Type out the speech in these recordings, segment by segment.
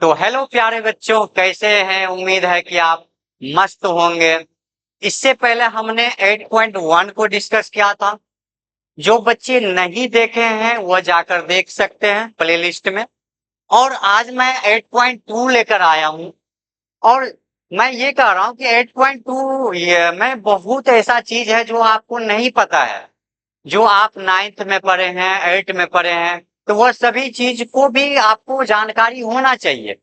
तो हेलो प्यारे बच्चों, कैसे हैं? उम्मीद है कि आप मस्त होंगे। इससे पहले हमने 8.1 को डिस्कस किया था। जो बच्चे नहीं देखे हैं वह जाकर देख सकते हैं प्लेलिस्ट में। और आज मैं 8.2 लेकर आया हूं। और मैं ये कह रहा हूं कि 8.2 में बहुत ऐसा चीज है जो आपको नहीं पता है, जो आप 9th में पढ़े हैं, 8 में पढ़े हैं। तो वह सभी चीज को भी आपको जानकारी होना चाहिए।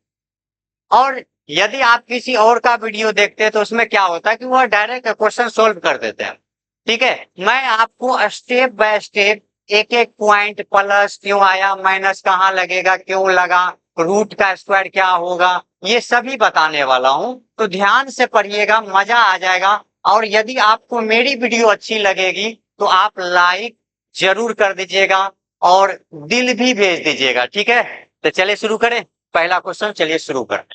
और यदि आप किसी और का वीडियो देखते हैं तो उसमें क्या होता है कि वह डायरेक्ट क्वेश्चन सोल्व कर देते हैं। ठीक है, मैं आपको स्टेप बाय स्टेप एक एक पॉइंट, प्लस क्यों आया, माइनस कहाँ लगेगा, क्यों लगा, रूट का स्क्वायर क्या होगा, ये सभी बताने वाला हूं। तो ध्यान से पढ़िएगा, मजा आ जाएगा। और यदि आपको मेरी वीडियो अच्छी लगेगी तो आप लाइक जरूर कर दीजिएगा और दिल भी भेज दीजिएगा। ठीक है, तो चलिए शुरू करें। पहला क्वेश्चन, चलिए शुरू करें।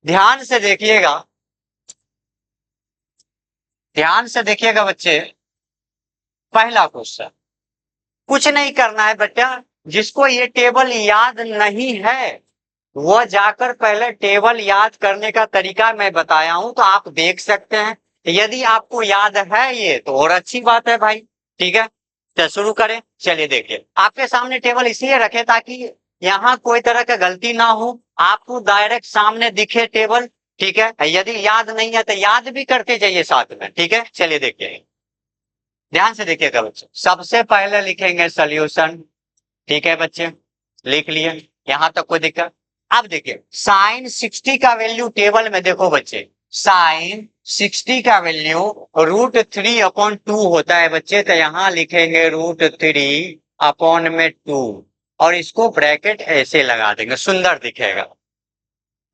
ध्यान से देखिएगा, ध्यान से देखिएगा बच्चे। पहला क्वेश्चन, कुछ नहीं करना है बेटा। जिसको ये टेबल याद नहीं है वह जाकर पहले टेबल याद करने का तरीका मैं बताया हूं, तो आप देख सकते हैं। यदि आपको याद है ये तो और अच्छी बात है भाई। ठीक है, तो शुरू करें। चलिए देखिए, आपके सामने टेबल इसलिए रखे ताकि यहाँ कोई तरह का गलती ना हो, आपको डायरेक्ट सामने दिखे टेबल। ठीक है, यदि याद नहीं है तो याद भी करते जाइए साथ में। ठीक है, चलिए देखिए, ध्यान से देखिएगा बच्चे। सबसे पहले लिखेंगे सोल्यूशन। ठीक है बच्चे, लिख लिए, यहां तक कोई दिक्कत? अब देखिए, साइन 60 का वैल्यू टेबल में देखो बच्चे। साइन 60 का वैल्यू √3/2 होता है बच्चे। तो यहां लिखेंगे √3/2 और इसको ब्रैकेट ऐसे लगा देंगे, सुंदर दिखेगा।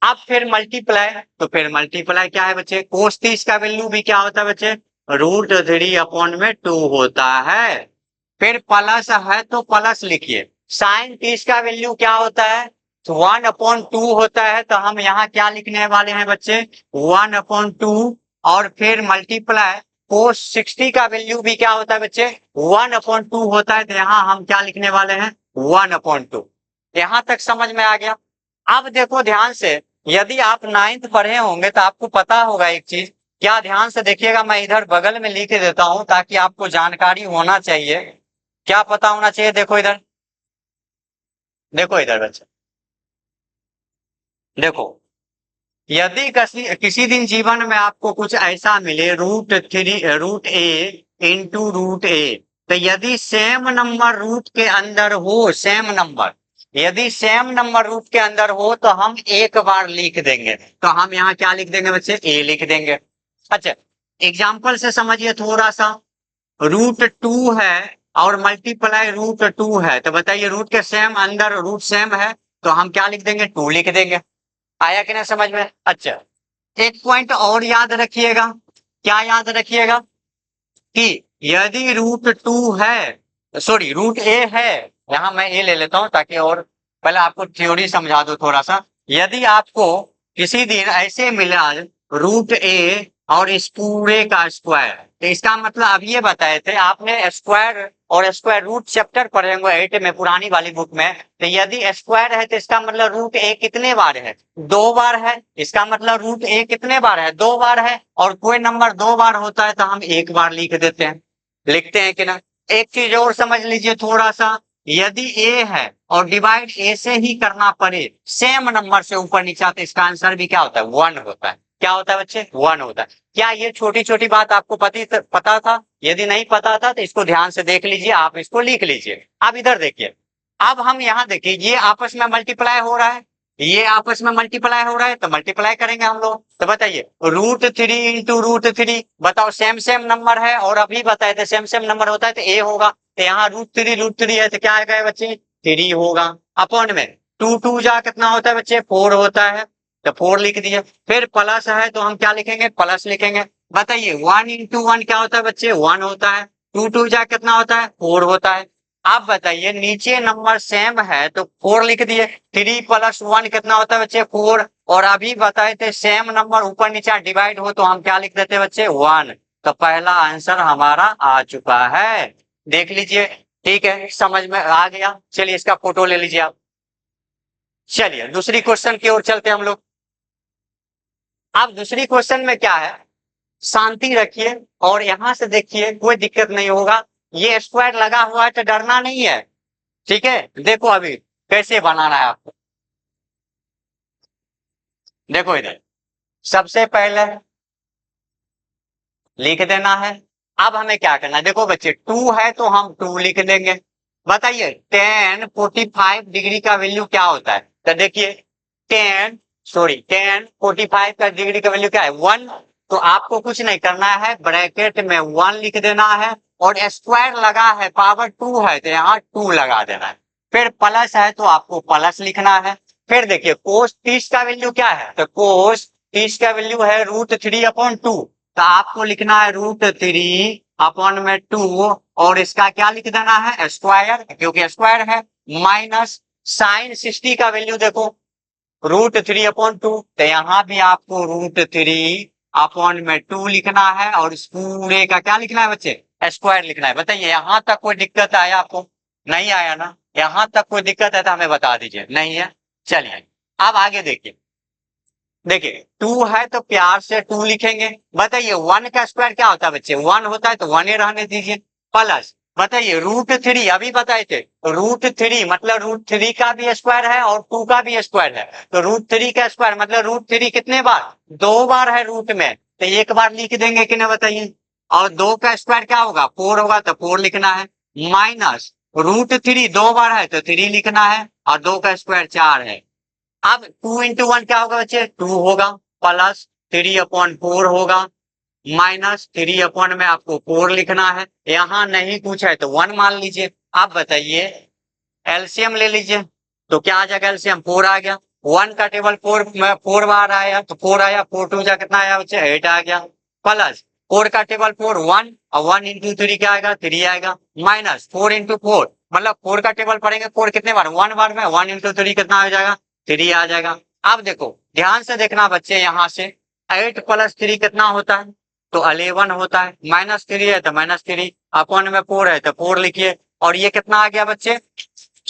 अब फिर मल्टीप्लाई, तो फिर मल्टीप्लाई क्या है बच्चे? कोस 30 का वैल्यू भी क्या होता है बच्चे? √3/2 होता है। फिर प्लस है तो प्लस लिखिए। साइन 30 का वैल्यू क्या होता है? तो 1/2 होता है। तो हम यहाँ क्या लिखने वाले हैं बच्चे? 1/2। और फिर मल्टीप्लाई कोस 60 का वैल्यू भी क्या होता है बच्चे? 1/2 होता है। तो यहाँ हम क्या लिखने वाले हैं? 1/2। यहां तक समझ में आ गया? अब देखो ध्यान से, यदि आप 9th पढ़े होंगे तो आपको पता होगा एक चीज। क्या? ध्यान से देखिएगा, मैं इधर बगल में लिख देता हूं ताकि आपको जानकारी होना चाहिए। क्या पता होना चाहिए? देखो इधर, देखो इधर बच्चे, देखो। यदि किसी दिन जीवन में आपको कुछ ऐसा मिले, √a तो यदि सेम नंबर रूट के अंदर हो, सेम नंबर, यदि सेम नंबर रूट के अंदर हो तो हम एक बार लिख देंगे। तो हम यहाँ क्या लिख देंगे बच्चे? a लिख देंगे। अच्छा, एग्जाम्पल से समझिए थोड़ा सा। √2 है और मल्टीप्लाई √2 है, तो बताइए रूट के सेम अंदर रूट सेम है तो हम क्या लिख देंगे? 2 लिख देंगे। आया कि ना समझ में? अच्छा, एक पॉइंट और याद रखिएगा। क्या याद रखिएगा? कि यदि √2 है, सॉरी √a है, यहां मैं ए ले लेता हूं ताकि और पहले आपको थ्योरी समझा दो थोड़ा सा। यदि आपको किसी दिन ऐसे मिला √a और इस पूरे का स्क्वायर, तो इसका मतलब अब ये बताए थे आपने, स्क्वायर और स्क्वायर रूट चैप्टर पढ़े होंगे 8 में, पुरानी वाली बुक में। तो यदि स्क्वायर है तो इसका मतलब √a कितने बार है? 2 बार है। इसका मतलब √a कितने बार है? 2 बार है। और कोई नंबर 2 बार होता है तो हम एक बार लिख देते हैं। लिखते हैं कि ना? एक चीज और समझ लीजिए थोड़ा सा। यदि a है और डिवाइड a से ही करना पड़े, सेम नंबर से ऊपर नीचे, तो इसका आंसर भी क्या होता है? 1 होता है। क्या होता है बच्चे? 1 होता है। क्या ये छोटी छोटी बात आपको पता था? यदि नहीं पता था तो इसको ध्यान से देख लीजिए, आप इसको लिख लीजिए। अब इधर देखिए, अब हम यहाँ देखिए, ये आपस में मल्टीप्लाई हो रहा है, ये आपस में मल्टीप्लाई हो रहा है, तो मल्टीप्लाई करेंगे हम लोग। तो बताइए, √3 इंटू √3, बताओ सेम सेम नंबर है और अभी बताए थे सेम सेम नंबर होता है तो ए होगा। तो यहाँ √3 है तो क्या आएगा बच्चे? 3 होगा। अपॉन में 2 2 जा कितना होता है बच्चे? 4 होता है। तो 4 लिख दिए। फिर प्लस है तो हम क्या लिखेंगे? प्लस लिखेंगे। बताइए 1 इंटू 1 क्या होता है बच्चे? 1 होता है। 2 2 जा कितना होता है? 4 होता है। आप बताइए, नीचे नंबर सेम है तो 4 लिख दिए। 3 + 1 कितना होता है बच्चे? 4। और अभी बताए थे सेम नंबर ऊपर नीचे डिवाइड हो तो हम क्या लिख देते बच्चे? 1। तो पहला आंसर हमारा आ चुका है। देख लीजिए, ठीक है, समझ में आ गया। चलिए इसका फोटो ले लीजिए आप। चलिए दूसरी क्वेश्चन की ओर चलते हैं हम लोग। अब दूसरी क्वेश्चन में क्या है, शांति रखिए और यहां से देखिए, कोई दिक्कत नहीं होगा। ये स्क्वायर लगा हुआ है तो डरना नहीं है, ठीक है। देखो अभी कैसे बनाना है आपको, देखो इधर सबसे पहले लिख देना है। अब हमें क्या करना है, देखो बच्चे 2 है तो हम 2 लिख देंगे। बताइए टेन 45 डिग्री का वैल्यू क्या होता है, तो देखिए टेन 45 का डिग्री का वैल्यू क्या है 1। तो आपको कुछ नहीं करना है, ब्रैकेट में 1 लिख देना है और स्क्वायर लगा है, पावर 2 है तो यहाँ 2 लगा देना है। फिर प्लस है तो आपको प्लस लिखना है। फिर देखिए कोस 30 का वैल्यू क्या है, तो कोस 30 का वैल्यू है √3/2। तो आपको लिखना है √3/2 और इसका क्या लिख देना है स्क्वायर, क्योंकि स्क्वायर है। माइनस साइन 60 का वैल्यू देखो √3/2, तो यहाँ भी आपको √3/2 लिखना है और इस पूरे का क्या लिखना है बच्चे, स्क्वायर लिखना है। बताइए यहाँ तक कोई दिक्कत आया आपको, नहीं आया ना। यहाँ तक कोई दिक्कत है तो हमें बता दीजिए, नहीं है। चलिए अब आगे देखिए, देखिए 2 है तो प्यार से 2 लिखेंगे। बताइए 1 का स्क्वायर क्या होता है बच्चे, 1 होता है तो 1 ही रहने दीजिए। प्लस बताइए √3 अभी बताए थे, √3 मतलब √3 का भी स्क्वायर है और 2 का भी स्क्वायर है। तो √3 का स्क्वायर मतलब √3 कितने बार, 2 बार है रूट में, तो एक बार लिख देंगे कि नहीं बताइए। और 2 का स्क्वायर क्या होगा 4 होगा तो 4 लिखना है। माइनस √3 2 बार है तो 3 लिखना है और 2 का स्क्वायर 4 है। अब 2 इंटू 1 क्या होगा बच्चे 2 होगा, प्लस 3/4 होगा, माइनस 3 में आपको 4 लिखना है। यहां नहीं कुछ है तो 1 मान लीजिए। अब बताइए एलसीएम ले लीजिए, तो क्या आ जाएगा एलसीएम 4 आ गया। 1 का टेबल 4 में 4 बार आया तो 4 आया, 4 2 जा कितना आया बच्चे 8 आ गया। प्लस 4 का टेबल 4 1 और 1 इंटू 3 क्या आएगा 3 आएगा। माइनस 4 इंटू 4 मतलब 4 का टेबल पढ़ेंगे 4 कितने बार 1 बार में, 1 इंटू 3 कितना आ जाएगा 3 आ जाएगा। अब देखो ध्यान से देखना बच्चे, यहाँ से 8 प्लस 3 कितना होता है, तो 11 होता है। -3 है तो -3, अपॉन में 4 है तो 4 लिखिए। और ये कितना आ गया बच्चे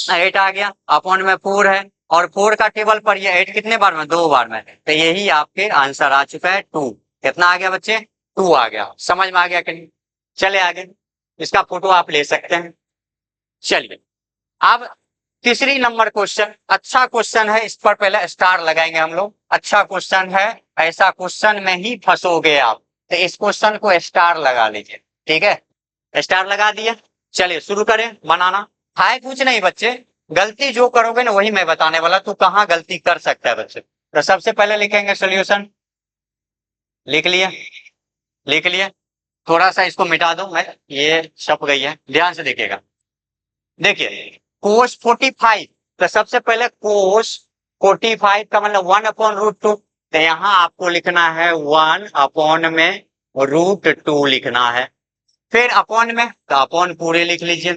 8 आ गया, अपॉन में 4 है और 4 का टेबल पर ये 8 कितने बार में 2 बार में, तो यही आपके आंसर आ चुका है 2। कितना आ गया बच्चे 2 आ गया। समझ में आ गया कि नहीं। चले आगे, इसका फोटो आप ले सकते हैं। चलिए अब तीसरी नंबर क्वेश्चन, अच्छा क्वेश्चन है, इस पर पहले स्टार लगाएंगे हम लोग। अच्छा क्वेश्चन है, ऐसा क्वेश्चन में ही फंसोगे आप, तो इस क्वेश्चन को स्टार लगा लीजिए, ठीक है। स्टार लगा दिया, चलिए शुरू करें बनाना। है कुछ नहीं बच्चे, गलती जो करोगे ना वही मैं बताने वाला, तू कहाँ गलती कर सकता है बच्चे। तो सबसे पहले लिखेंगे सोल्यूशन, लिख लिए, लिख लिए। थोड़ा सा इसको मिटा दो, मैं ये छप गई है, ध्यान से देखिएगा। देखिए कोस 45, तो सबसे पहले कोस 45 का मतलब 1/√2, तो यहाँ आपको लिखना है 1 में √2 लिखना है। फिर अपॉन में तो अपॉन पूरे लिख लीजिए।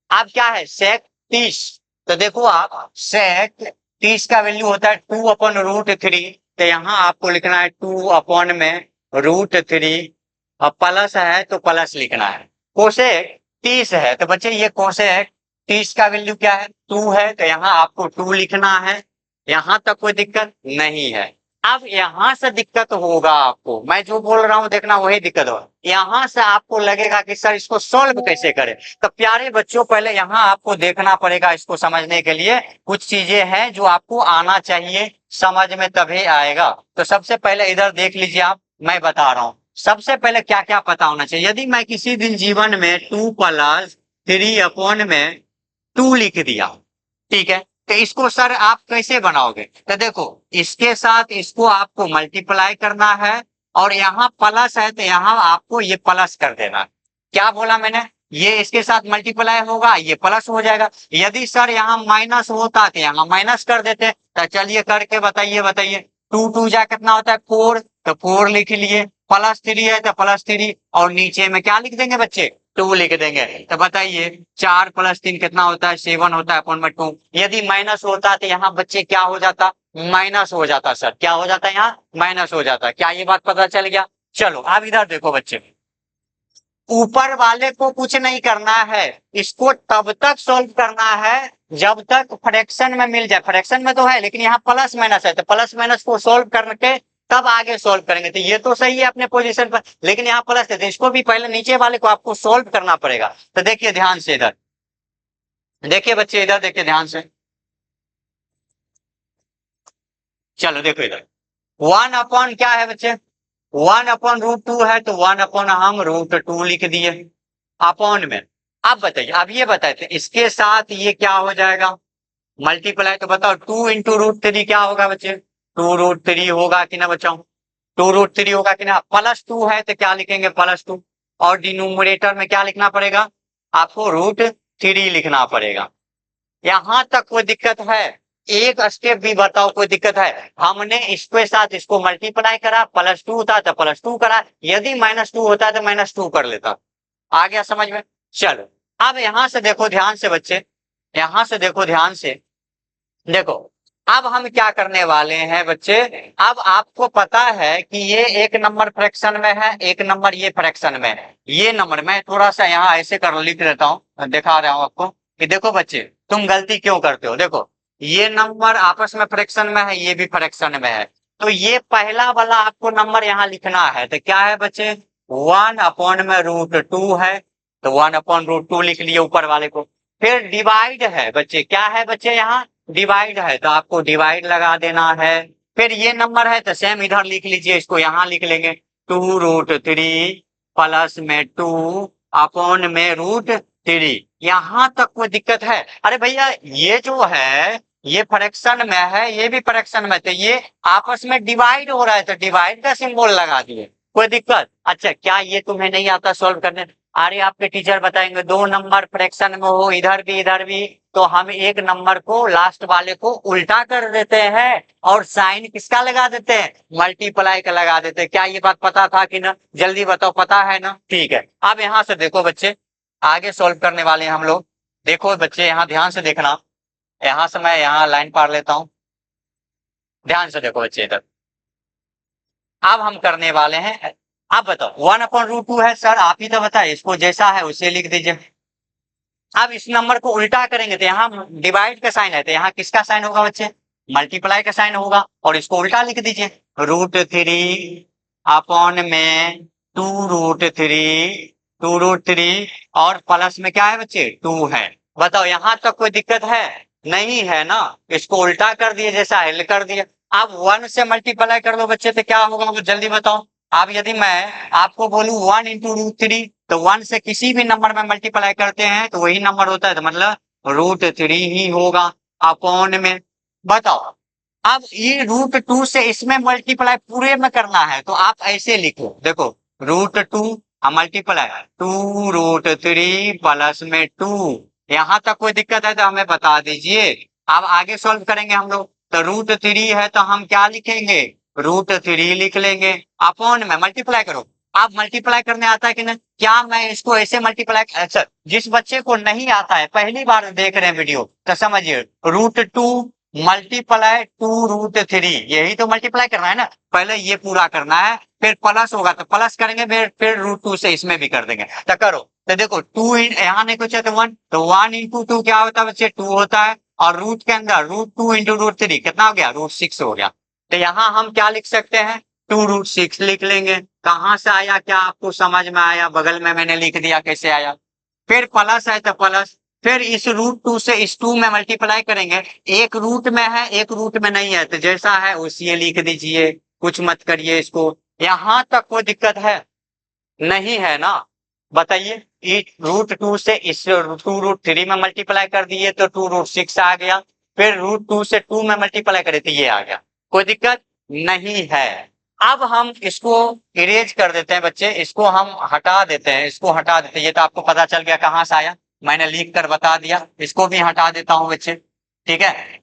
अब क्या है सेक 30, तो देखो आप सेक 30 का वैल्यू होता है 2/√3, तो यहाँ आपको लिखना है 2/√3 और प्लस है तो प्लस लिखना है। कोसेक 30 है तो बच्चे ये कोसेक 30 का वैल्यू क्या है 2 है, तो यहाँ आपको 2 लिखना है। यहाँ तक कोई दिक्कत नहीं है। अब यहाँ से दिक्कत होगा आपको, मैं जो बोल रहा हूँ देखना वही दिक्कत होगा। यहाँ से आपको लगेगा कि सर इसको सॉल्व कैसे करें, तो प्यारे बच्चों पहले यहाँ आपको देखना पड़ेगा। इसको समझने के लिए कुछ चीजें हैं जो आपको आना चाहिए, समझ में तभी आएगा। तो सबसे पहले इधर देख लीजिए आप, मैं बता रहा हूँ सबसे पहले क्या क्या पता होना चाहिए। यदि मैं किसी दिन जीवन में 2+3/2 लिख दिया, ठीक है, तो इसको सर आप कैसे बनाओगे, तो देखो इसके साथ इसको आपको मल्टीप्लाई करना है और यहाँ प्लस है तो यहाँ आपको ये प्लस कर देना। क्या बोला मैंने, ये इसके साथ मल्टीप्लाई होगा ये प्लस हो जाएगा। यदि सर यहाँ माइनस होता तो यहाँ माइनस कर देते। तो चलिए करके बताइए, बताइए 2 2 जा कितना होता है 4, तो 4 लिख लिए। +3 है तो +3 और नीचे में क्या लिख देंगे बच्चे 2 लिख देंगे। तो बताइए 4 + 3 कितना होता है 7 होता है अपॉन में 2। यदि माइनस होता तो यहाँ बच्चे क्या हो जाता माइनस हो जाता। सर क्या हो जाता है यहाँ माइनस हो जाता। क्या ये बात पता चल गया। चलो अब इधर देखो बच्चे, ऊपर वाले को कुछ नहीं करना है, इसको तब तक सोल्व करना है जब तक फ्रैक्शन में मिल जाए। फ्रैक्शन में तो है लेकिन यहाँ प्लस माइनस है, तो प्लस माइनस को सोल्व करके तब आगे सोल्व करेंगे। तो ये तो सही है अपने पोजीशन पर, लेकिन यहाँ प्लस है तो इसको भी पहले नीचे वाले को आपको सोल्व करना पड़ेगा। तो देखिए ध्यान से इधर देखिए बच्चे, इधर देखिए ध्यान से, चलो देखो इधर 1 अपॉन क्या है बच्चे, 1/√2 है, तो 1 अपॉन हम √2 लिख दिए अपॉन में। अब बताइए, अब ये बताते हैं इसके साथ ये क्या हो जाएगा, मल्टीप्लाई। तो बताओ 2 × √3 क्या होगा बच्चे, 2√3 होगा कि ना बच्चों, 2√3 होगा कि ना। +2 है तो क्या लिखेंगे +2, और डिनोमिनेटर में क्या लिखना पड़ेगा आपको, √3 लिखना पड़ेगा। यहां तक कोई दिक्कत है, एक स्टेप भी बताओ कोई दिक्कत है। हमने इसके साथ इसको मल्टीप्लाई करा, +2 होता तो +2 करा, यदि -2 होता तो -2 कर लेता। आ गया समझ में। चलो अब यहां से देखो ध्यान से बच्चे, यहां से देखो ध्यान से, देखो अब हम क्या करने वाले हैं बच्चे। अब आपको पता है कि ये एक नंबर फ्रैक्शन में है, एक नंबर ये फ्रैक्शन में है। ये नंबर मैं थोड़ा सा यहाँ ऐसे कर लिख देता हूँ, दिखा रहा हूँ आपको कि देखो बच्चे तुम गलती क्यों करते हो। देखो ये नंबर आपस में फ्रैक्शन में है, ये भी फ्रैक्शन में है, तो ये पहला वाला आपको नंबर यहाँ लिखना है। तो क्या है बच्चे, 1/√2 है, तो 1/√2 लिख लिए ऊपर वाले को। फिर डिवाइड है बच्चे, क्या है बच्चे यहाँ डिवाइड है, तो आपको डिवाइड लगा देना है। फिर ये नंबर है तो सेम इधर लिख लीजिए, इसको यहाँ लिख लेंगे 2√3 प्लस में 2 अपॉन में √3। यहाँ तक कोई दिक्कत है। अरे भैया ये जो है ये फ्रैक्शन में है, ये भी फ्रैक्शन में, तो ये आपस में डिवाइड हो रहा है, तो डिवाइड का सिंबल लगा दिए, कोई दिक्कत। अच्छा क्या ये तुम्हें नहीं आता सॉल्व करने, अरे आपके टीचर बताएंगे 2 नंबर फ्रैक्शन में हो इधर भी, तो हम एक नंबर को लास्ट वाले को उल्टा कर देते हैं और साइन किसका लगा देते हैं, मल्टीप्लाई का लगा देते हैं। क्या ये बात पता था कि ना, जल्दी बताओ, पता है ना। ठीक है, अब यहाँ से देखो बच्चे, आगे सॉल्व करने वाले हैं हम लोग। देखो बच्चे यहाँ ध्यान से देखना, यहाँ से मैं यहाँ लाइन पार लेता हूँ, ध्यान से देखो बच्चे इधर। अब हम करने वाले हैं, अब बताओ 1/√2 है सर, आप ही तो बताए, इसको जैसा है उसे लिख दीजिए। अब इस नंबर को उल्टा करेंगे तो यहाँ डिवाइड का साइन है, तो यहाँ किसका साइन होगा बच्चे, मल्टीप्लाई का साइन होगा, और इसको उल्टा लिख दीजिए √3 अपॉन में 2√3 और प्लस में क्या है बच्चे 2 है। बताओ यहाँ तक कोई दिक्कत है, नहीं है ना। इसको उल्टा कर दिए, जैसा है कर दिए। अब 1 से मल्टीप्लाई कर दो बच्चे, तो क्या होगा वो जल्दी बताओ। अब यदि मैं आपको बोलूं 1 × √3, तो 1 से किसी भी नंबर में मल्टीप्लाई करते हैं तो वही नंबर होता है, तो मतलब √3 ही होगा अपॉन में। बताओ अब ये √2 से इसमें मल्टीप्लाई पूरे में करना है, तो आप ऐसे लिखो, देखो √2 मल्टीप्लाई 2√3 प्लस में 2। यहाँ तक कोई दिक्कत है तो हमें बता दीजिए। अब आगे सॉल्व करेंगे हम लोग, तो √3 है तो हम क्या लिखेंगे, √3 लिख लेंगे अपॉन में मल्टीप्लाई करो। आप मल्टीप्लाई करने आता है कि नहीं, क्या मैं इसको ऐसे मल्टीप्लाई, अच्छा जिस बच्चे को नहीं आता है पहली बार देख रहे हैं वीडियो, तो समझिए √2 मल्टीप्लाई 2√3, यही तो मल्टीप्लाई करना है ना, पहले ये पूरा करना है, फिर प्लस होगा तो प्लस करेंगे, फिर √2 से इसमें भी कर देंगे। तो करो, तो देखो 2 यहाँ नहीं कुछ है तो 1, तो 1 × 2 क्या होता है बच्चे 2 होता है, और रूट के अंदर √2 × √3 कितना हो गया, √6 हो गया। तो यहाँ हम क्या लिख सकते हैं, 2√6 लिख लेंगे। कहां से आया, क्या आपको समझ में आया, बगल में मैंने लिख दिया कैसे आया। फिर प्लस है तो प्लस, फिर इस √2 से इस 2 में मल्टीप्लाई करेंगे, एक रूट में है एक रूट में नहीं है, तो जैसा है उसी लिख दीजिए, कुछ मत करिए इसको। यहां तक कोई दिक्कत है, नहीं है ना, बताइए। √2 से इस 2√3 में मल्टीप्लाई कर दिए तो 2√6 आ गया, फिर √2 से 2 में मल्टीप्लाई करे तो ये आ गया, कोई दिक्कत नहीं है। अब हम इसको इरेज कर देते हैं बच्चे, इसको हम हटा देते हैं, इसको हटा देते हैं। ये तो आपको पता चल गया कहां से आया, मैंने लिख कर बता दिया। इसको भी हटा देता हूं बच्चे, ठीक है।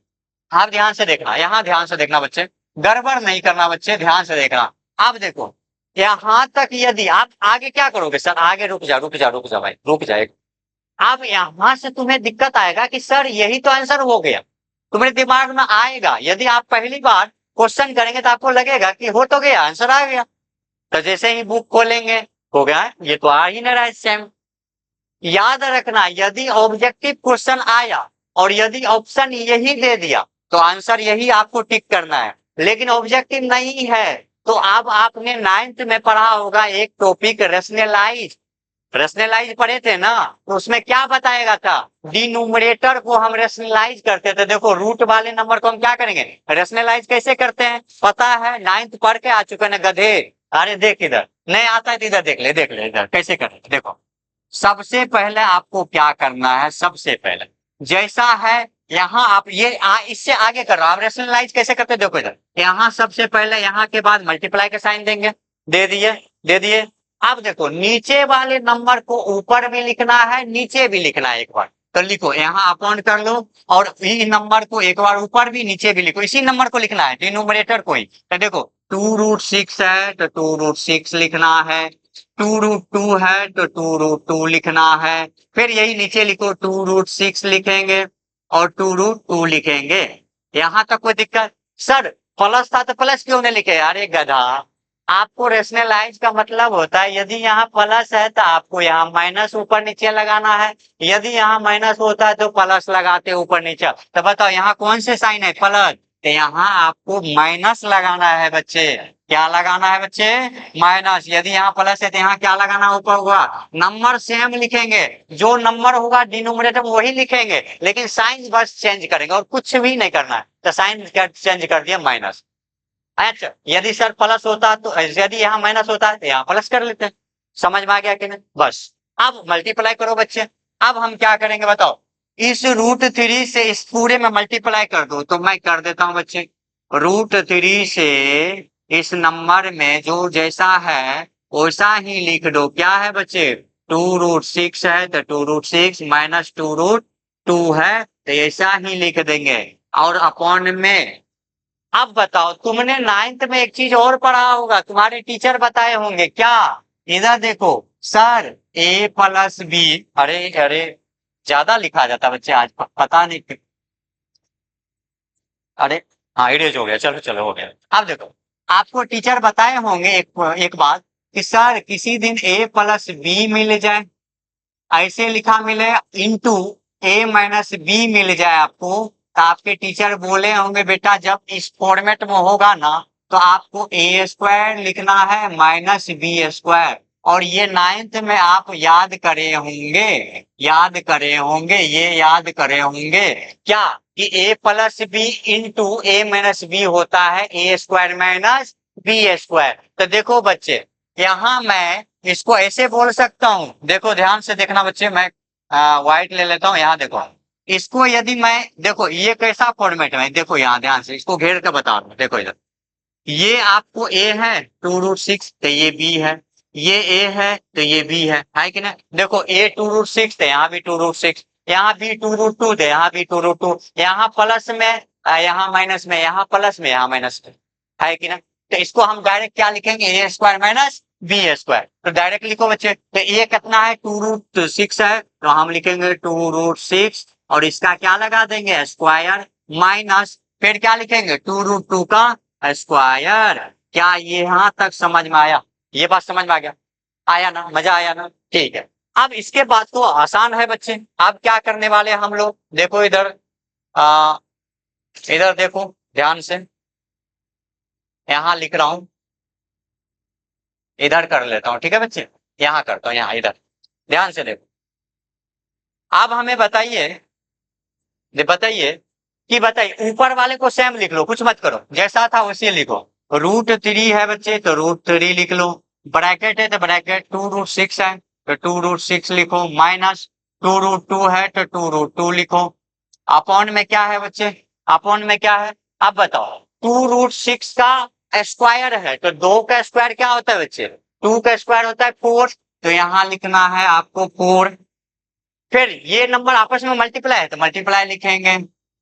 आप ध्यान से देखना, यहाँ ध्यान से देखना बच्चे, गड़बड़ नहीं करना बच्चे, ध्यान से देखना। अब देखो यहाँ तक, यदि आप आगे क्या करोगे सर, आगे रुक जा भाई, रुक जाए। अब यहाँ से तुम्हें दिक्कत आएगा कि सर यही तो आंसर हो गया, तुम्हारे दिमाग में आएगा। यदि आप पहली बार क्वेश्चन करेंगे तो आपको लगेगा कि हो तो गया, आंसर आ गया। तो जैसे ही बुक खोलेंगे हो गया, ये तो आ ही नहीं रहा है सेम। याद रखना, यदि ऑब्जेक्टिव क्वेश्चन आया और यदि ऑप्शन यही दे दिया तो आंसर यही आपको टिक करना है, लेकिन ऑब्जेक्टिव नहीं है तो अब आपने 9th में पढ़ा होगा एक टॉपिक रेशनलाइज, रेशनलाइज पढ़े थे ना, तो उसमें क्या बताएगा था, डिनोमिनेटर को हम रेशनलाइज करते थे। देखो रूट वाले नंबर को हम क्या करेंगे, रेशनलाइज कैसे करते हैं पता है, 9th पढ़ के आ चुके ना गधे। अरे देख इधर, नहीं आता है तो इधर देख ले इधर कैसे करें। देखो सबसे पहले आपको क्या करना है, सबसे पहले जैसा है यहाँ आप ये इससे आगे कर रहा हूं, आप रेशनलाइज कैसे करते देखो इधर, यहाँ सबसे पहले यहाँ के बाद मल्टीप्लाई का साइन देंगे, दे दिए दे दिए। अब देखो नीचे वाले नंबर को ऊपर भी लिखना है नीचे भी लिखना है, एक बार तो लिखो यहाँ अपॉन कर लो, और ई नंबर को एक बार ऊपर भी नीचे भी लिखो, इसी नंबर को लिखना है डिनोमिनेटर को ही। तो देखो 2√6 है तो 2√6 लिखना है, 2√2 है तो 2√2 लिखना है, फिर यही नीचे लिखो 2√6 लिखेंगे और 2√2 लिखेंगे। यहां तक कोई दिक्कत? सर प्लस था तो प्लस क्यों नहीं लिखे? अरे गधा, आपको रेशनलाइज का मतलब होता है यदि यहाँ प्लस है तो आपको यहाँ माइनस ऊपर नीचे लगाना है, यदि यहाँ माइनस होता है तो प्लस लगाते ऊपर नीचे। तो बताओ यहाँ कौन से साइन है, प्लस, तो यहाँ आपको माइनस लगाना है बच्चे। क्या लगाना है बच्चे? माइनस। यदि यहाँ प्लस है तो यहाँ क्या लगाना ऊपर होगा, नंबर सेम लिखेंगे, जो नंबर होगा डिनोमिनेटर वही लिखेंगे, लेकिन साइन बस चेंज करेंगे और कुछ भी नहीं करना है। तो साइन चेंज कर दिया माइनस। अच्छा यदि सर प्लस होता तो, यदि यहाँ माइनस होता है तो यहाँ प्लस कर लेते हैं। समझ में आ गया कि नहीं? बस अब मल्टीप्लाई करो बच्चे। अब हम क्या करेंगे बताओ, इस √3 से इस पूरे में मल्टीप्लाई कर दो, तो मैं कर देता हूं बच्चे, √3 से इस नंबर में जो जैसा है वैसा ही लिख दो। क्या है बच्चे, 2√6 है तो 2√6 माइनस 2√2 है तो ऐसा ही लिख देंगे, और अपॉन में। अब बताओ तुमने 9th में एक चीज और पढ़ा होगा, तुम्हारे टीचर बताए होंगे क्या, इधर देखो सर a प्लस बी, अरे अरे ज्यादा लिखा जाता बच्चे आज, पता नहीं क्यों। अरे हाँ इरेज हो गया, चलो चलो हो गया। अब देखो आपको टीचर बताए होंगे एक बात कि सर किसी दिन a प्लस बी मिल जाए, ऐसे लिखा मिले, इंटू a माइनस बी मिल जाए आपको, तो आपके टीचर बोले होंगे बेटा जब इस फॉर्मेट में होगा ना तो आपको a² लिखना है माइनस b²। और ये 9th में आप याद करे होंगे, ये याद करे होंगे क्या कि a plus B into a minus B होता है a² माइनस b²। तो देखो बच्चे यहाँ मैं इसको ऐसे बोल सकता हूँ, देखो ध्यान से देखना बच्चे, मैं व्हाइट ले लेता हूँ, यहाँ देखो इसको यदि मैं, देखो ये कैसा फॉर्मेट है, देखो यहाँ ध्यान से इसको घेर कर बता रहा हूँ, देखो इधर ये आपको a है 2√6 तो ये b है, ये a है तो ये b है कि ना। देखो a 2√6 तो यहाँ भी 2√6, यहाँ b 2√2 तो यहाँ भी 2√2, यहाँ प्लस में यहाँ माइनस में, यहाँ प्लस में यहाँ माइनस में, है कि ना। तो इसको हम डायरेक्ट क्या लिखेंगे, a² माइनस b²। तो डायरेक्ट लिखो बच्चे, तो ये कितना है 2√6 है तो हम लिखेंगे 2√6 और इसका क्या लगा देंगे स्क्वायर, माइनस फिर क्या लिखेंगे 2√2 का स्क्वायर। क्या ये यहां तक समझ में आया? ये बात समझ में आ गया, आया ना, मजा आया ना, ठीक है। अब इसके बाद तो आसान है बच्चे, अब क्या करने वाले हम लोग, देखो इधर इधर देखो ध्यान से, यहां लिख रहा हूं, इधर कर लेता हूं, ठीक है बच्चे, यहां करता हूं, यहाँ इधर ध्यान से देखो। अब हमें बताइए कि बताइए ऊपर वाले को सेम लिख लो, कुछ मत करो, जैसा था वैसे लिखो। √3 है बच्चे तो √3 लिख लो, ब्रैकेट है तो ब्रैकेट, 2√6 है तो 2√6 लिखो, माइनस 2√2 है तो 2√2 लिखो, अपॉन में क्या है बच्चे, अपॉन में क्या है, अब बताओ 2√6 का स्क्वायर है तो 2 का स्क्वायर क्या होता है बच्चे, 2 का स्क्वायर होता है 4, तो यहाँ लिखना है आपको 4। फिर ये नंबर आपस में मल्टीप्लाई है तो मल्टीप्लाई लिखेंगे।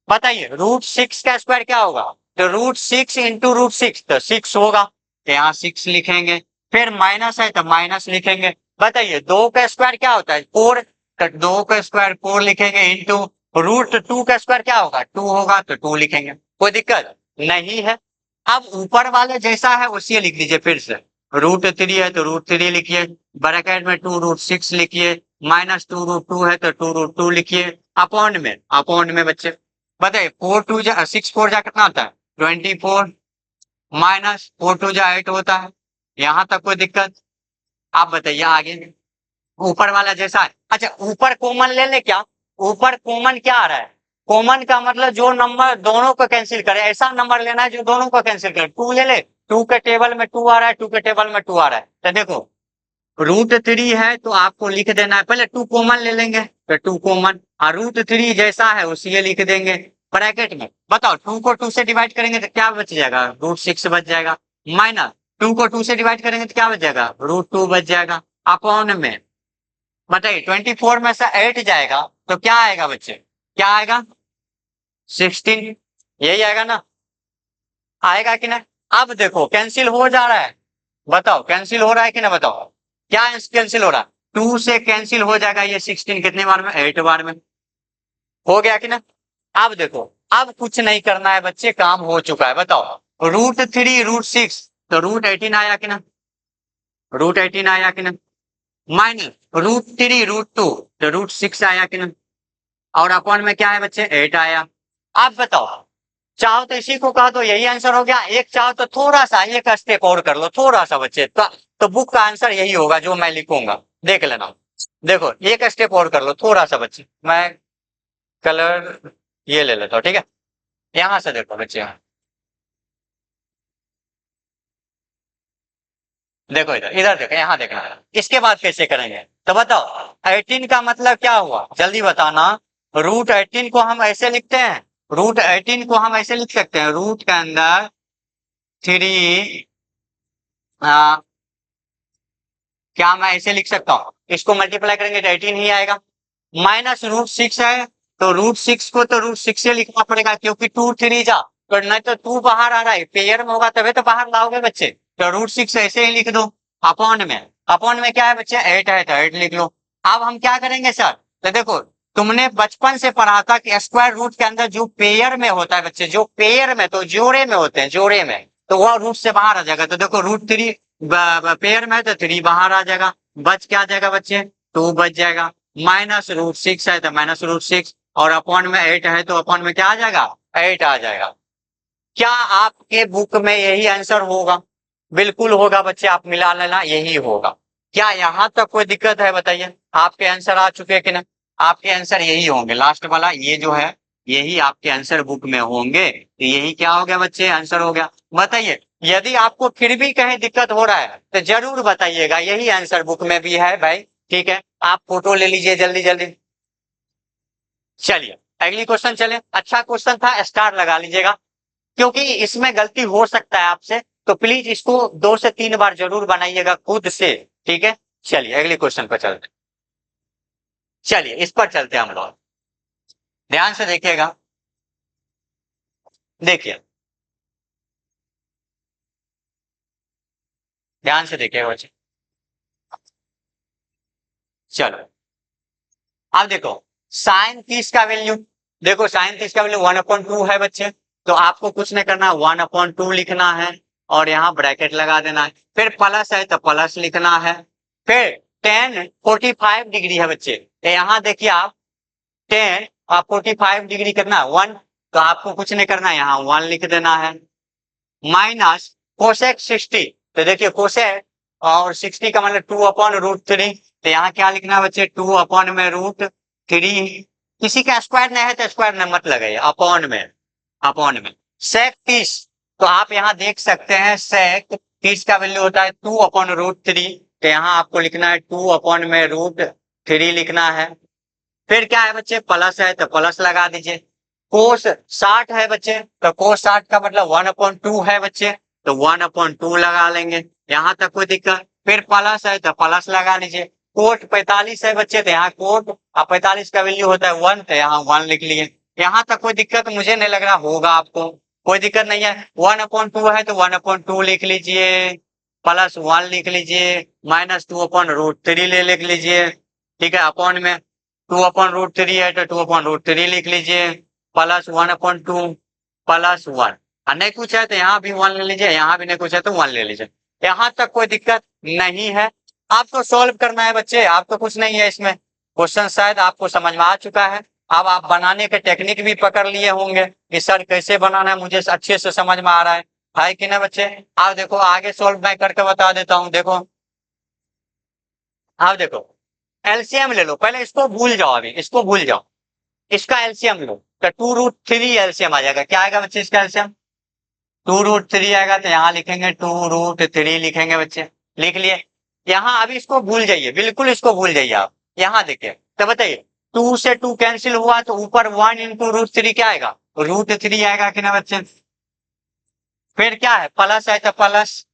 बताइए √6 का स्क्वायर क्या होगा, तो √6 इंटू √6 तो 6 होगा, तो यहाँ 6 लिखेंगे। फिर माइनस है तो माइनस लिखेंगे। बताइए 2 का स्क्वायर क्या होता है 4, तो 2 का स्क्वायर 4 लिखेंगे, इंटू √2 का स्क्वायर क्या होगा 2 होगा तो 2 लिखेंगे, कोई दिक्कत नहीं है। अब ऊपर वाले जैसा है उसी लिख लीजिए, फिर से √3 है तो √3 लिखिए, ब्रैकेट में 2√6 लिखिए, -2√2 है तो 2√2 लिखिए, अपॉन में बच्चे बताइए 6 4 जा कितना होता है 24, -4 2 जा 8 होता है। यहाँ तक कोई दिक्कत? आप बताइए आगे। ऊपर वाला जैसा है। अच्छा ऊपर कॉमन ले ले क्या? ऊपर कॉमन क्या आ रहा है? कॉमन का मतलब जो नंबर दोनों को कैंसिल करे, ऐसा नंबर लेना है जो दोनों को कैंसिल करे। 2 ले ले, 2 के टेबल में 2 आ रहा है, 2 के टेबल में 2 आ रहा है, तो देखो √3 है तो आपको लिख देना है, पहले 2 कॉमन ले लेंगे तो 2 कॉमन, और √3 जैसा है उसी लिख देंगे ब्रैकेट में। बताओ 2 को 2 से डिवाइड करेंगे तो क्या बच जाएगा? √6 बच जाएगा, माइनस 2 को 2 से डिवाइड करेंगे तो क्या बच जाएगा? √2 बच जाएगा, अपॉन में बताइए 24 में से 8 जाएगा तो क्या आएगा बच्चे? क्या आएगा? 16, यही आएगा ना? आएगा कि ना? अब देखो कैंसिल हो जा रहा है, बताओ कैंसिल हो रहा है कि ना? बताओ क्या कैंसिल हो रहा है? 2 से कैंसिल हो जाएगा ये 16 कितने बार में? 8 बार में। हो गया कि ना? अब देखो अब कुछ नहीं करना है बच्चे, काम हो चुका है। बताओ √3 √6 तो √18 आया कि ना? √18 आया कि ना? माइनस √3 √2 तो √6 आया कि ना? और अपॉन में क्या है बच्चे? 8 आया। आप बताओ चाहो तो इसी को कहा तो यही आंसर हो गया, एक चाहो तो थोड़ा सा एक स्टेप और कर लो थोड़ा सा बच्चे, तो बुक का आंसर यही होगा जो मैं लिखूंगा, देख लेना। देखो एक स्टेप और कर लो थोड़ा सा बच्चे, मैं कलर ये ले लेता हूँ, ठीक है? यहां से देखो बच्चे, यहाँ देखो, इधर इधर देखो, यहाँ देखना है। इसके बाद कैसे करेंगे तो बताओ। 18 का मतलब क्या हुआ जल्दी बताना। √18 को हम ऐसे लिखते हैं, √18 को हम ऐसे लिख सकते हैं, रूट के अंदर 3, क्या मैं ऐसे लिख सकता हूँ? इसको मल्टीप्लाई करेंगे तो 18 ही आएगा। -√6 है तो √6 को तो √6 से लिखना पड़ेगा, क्योंकि 2 3 जा तो नहीं तो 2 बाहर आ रहा है, पेयर में होगा तभी तो बाहर लाओगे बच्चे, तो √6 ऐसे ही लिख दो। अपॉन में क्या है बच्चे? 8 है तो 8 लिख लो। अब हम क्या करेंगे सर? तो देखो तुमने बचपन से पढ़ा था कि स्क्वायर रूट के अंदर जो पेयर में होता है बच्चे, जो पेयर में तो जोड़े में होते हैं, जोड़े में तो वह रूट से बाहर आ जाएगा। तो देखो √3 पेयर में है तो 3 बाहर आ जाएगा, बच क्या जाएगा बच्चे? 2 बच जाएगा। -√6 है तो -√6, और अपॉन में 8 है तो अपॉन में क्या आ जाएगा? 8 आ जाएगा। क्या आपके बुक में यही आंसर होगा? बिल्कुल होगा बच्चे, आप मिला लेना यही होगा। क्या यहाँ तक कोई दिक्कत है बताइए? आपके आंसर आ चुके हैं कि ना? आपके आंसर यही होंगे, लास्ट वाला ये जो है यही आपके आंसर बुक में होंगे, तो यही क्या हो गया बच्चे? आंसर हो गया। बताइए यदि आपको फिर भी कहीं दिक्कत हो रहा है तो जरूर बताइएगा, यही आंसर बुक में भी है भाई, ठीक है? आप फोटो ले लीजिए जल्दी जल्दी। चलिए अगली क्वेश्चन चले, अच्छा क्वेश्चन था, स्टार लगा लीजिएगा, क्योंकि इसमें गलती हो सकता है आपसे, तो प्लीज इसको 2 से 3 बार जरूर बनाइएगा खुद से, ठीक है? चलिए अगले क्वेश्चन पर चलते, चलिए इस पर चलते हम लोग, ध्यान से देखिएगा। देखिए ध्यान से देखिएगा बच्चे, चलो अब देखो sin 30 का वैल्यू, देखो sin 30 का वैल्यू 1/2 है बच्चे, तो आपको कुछ नहीं करना, 1/2 लिखना है और यहाँ ब्रैकेट लगा देना है, फिर प्लस है तो प्लस लिखना है, फिर tan 45 डिग्री है बच्चे, तो यहाँ देखिए आप tan 45 डिग्री करना 1, तो आपको कुछ नहीं करना, यहाँ 1 लिख देना है, माइनस कोसेक 60, तो देखिए कोसेक और 60 का मतलब 2/√3, तो यहाँ क्या लिखना है बच्चे? 2/√3, किसी का स्क्वायर नहीं है तो स्क्वायर नहीं मत लगाइए, अपॉन में सेक 30, तो आप यहाँ देख सकते हैं सेक 30 का वैल्यू होता है 2/√3, तो यहाँ आपको लिखना है 2/√3 लिखना है, फिर क्या है बच्चे? प्लस है तो प्लस लगा दीजिए, कोस 60 है बच्चे, तो कोस 60 का मतलब 1/2 है बच्चे, तो 1/2 लगा लेंगे, यहाँ तक कोई दिक्कत? फिर प्लस है तो प्लस लगा लीजिए, कोट 45 है बच्चे, तो यहाँ कोट 45 का वैल्यू होता है 1, तो यहाँ 1 लिख लिए, यहाँ तक कोई दिक्कत मुझे नहीं लग रहा होगा आपको, कोई दिक्कत नहीं है। 1/2 है तो 1/2 लिख लीजिए, प्लस 1 लिख लीजिए, -2/√3 लिख लीजिए, ठीक है? अपॉन में 2/√3 है तो 2/√3 लिख लीजिए, प्लस 1/2 प्लस 1, नहीं कुछ है तो यहाँ भी 1 ले लीजिए, यहाँ भी नहीं कुछ है तो 1 ले लीजिए, यहाँ तक कोई दिक्कत नहीं है। आपको सॉल्व करना है बच्चे, आपको कुछ नहीं है इसमें। क्वेश्चन शायद आपको समझ में आ चुका है। अब आप बनाने के टेक्निक भी पकड़ लिए होंगे कि सर कैसे बनाना है, मुझे अच्छे से समझ में आ रहा है कि ना बच्चे। आप देखो आगे सॉल्व मैं करके बता देता हूँ। देखो आप देखो, एलसीएम ले लो, पहले इसको भूल जाओ, अभी इसको भूल जाओ, इसका एलसीएम लो तो 2√3 एलसीएम आ जाएगा। क्या आएगा बच्चे इसका एलसीएम? 2√3 आएगा, तो यहाँ लिखेंगे 2√3 लिखेंगे बच्चे, लिख लिए। यहाँ अभी इसको भूल जाइए, बिल्कुल इसको भूल जाइए आप। यहाँ देखिए तो बताइए, 2 से 2 कैंसिल हुआ तो ऊपर 1 इंटू √3 क्या आएगा? √3 आएगा कि ना बच्चे। फिर क्या है, प्लस है तो प्लस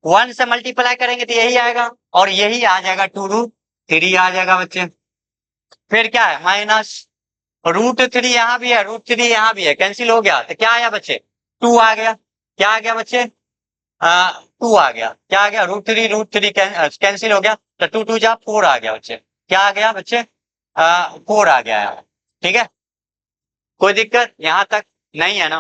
1 से मल्टीप्लाई करेंगे तो यही आएगा, और यही आ जाएगा 2√3 आ जाएगा बच्चे। फिर क्या है, माइनस √3 यहाँ भी है, √3 यहाँ भी है, कैंसिल हो गया तो क्या आया बच्चे? 2 आ गया। क्या आ गया बच्चे? 2 आ गया। क्या आ गया? √3 कैंसिल हो गया तो 2 2 जा 4 आ गया बच्चे। क्या आ गया बच्चे? 4 आ गया है। ठीक है, कोई दिक्कत यहाँ तक नहीं है ना।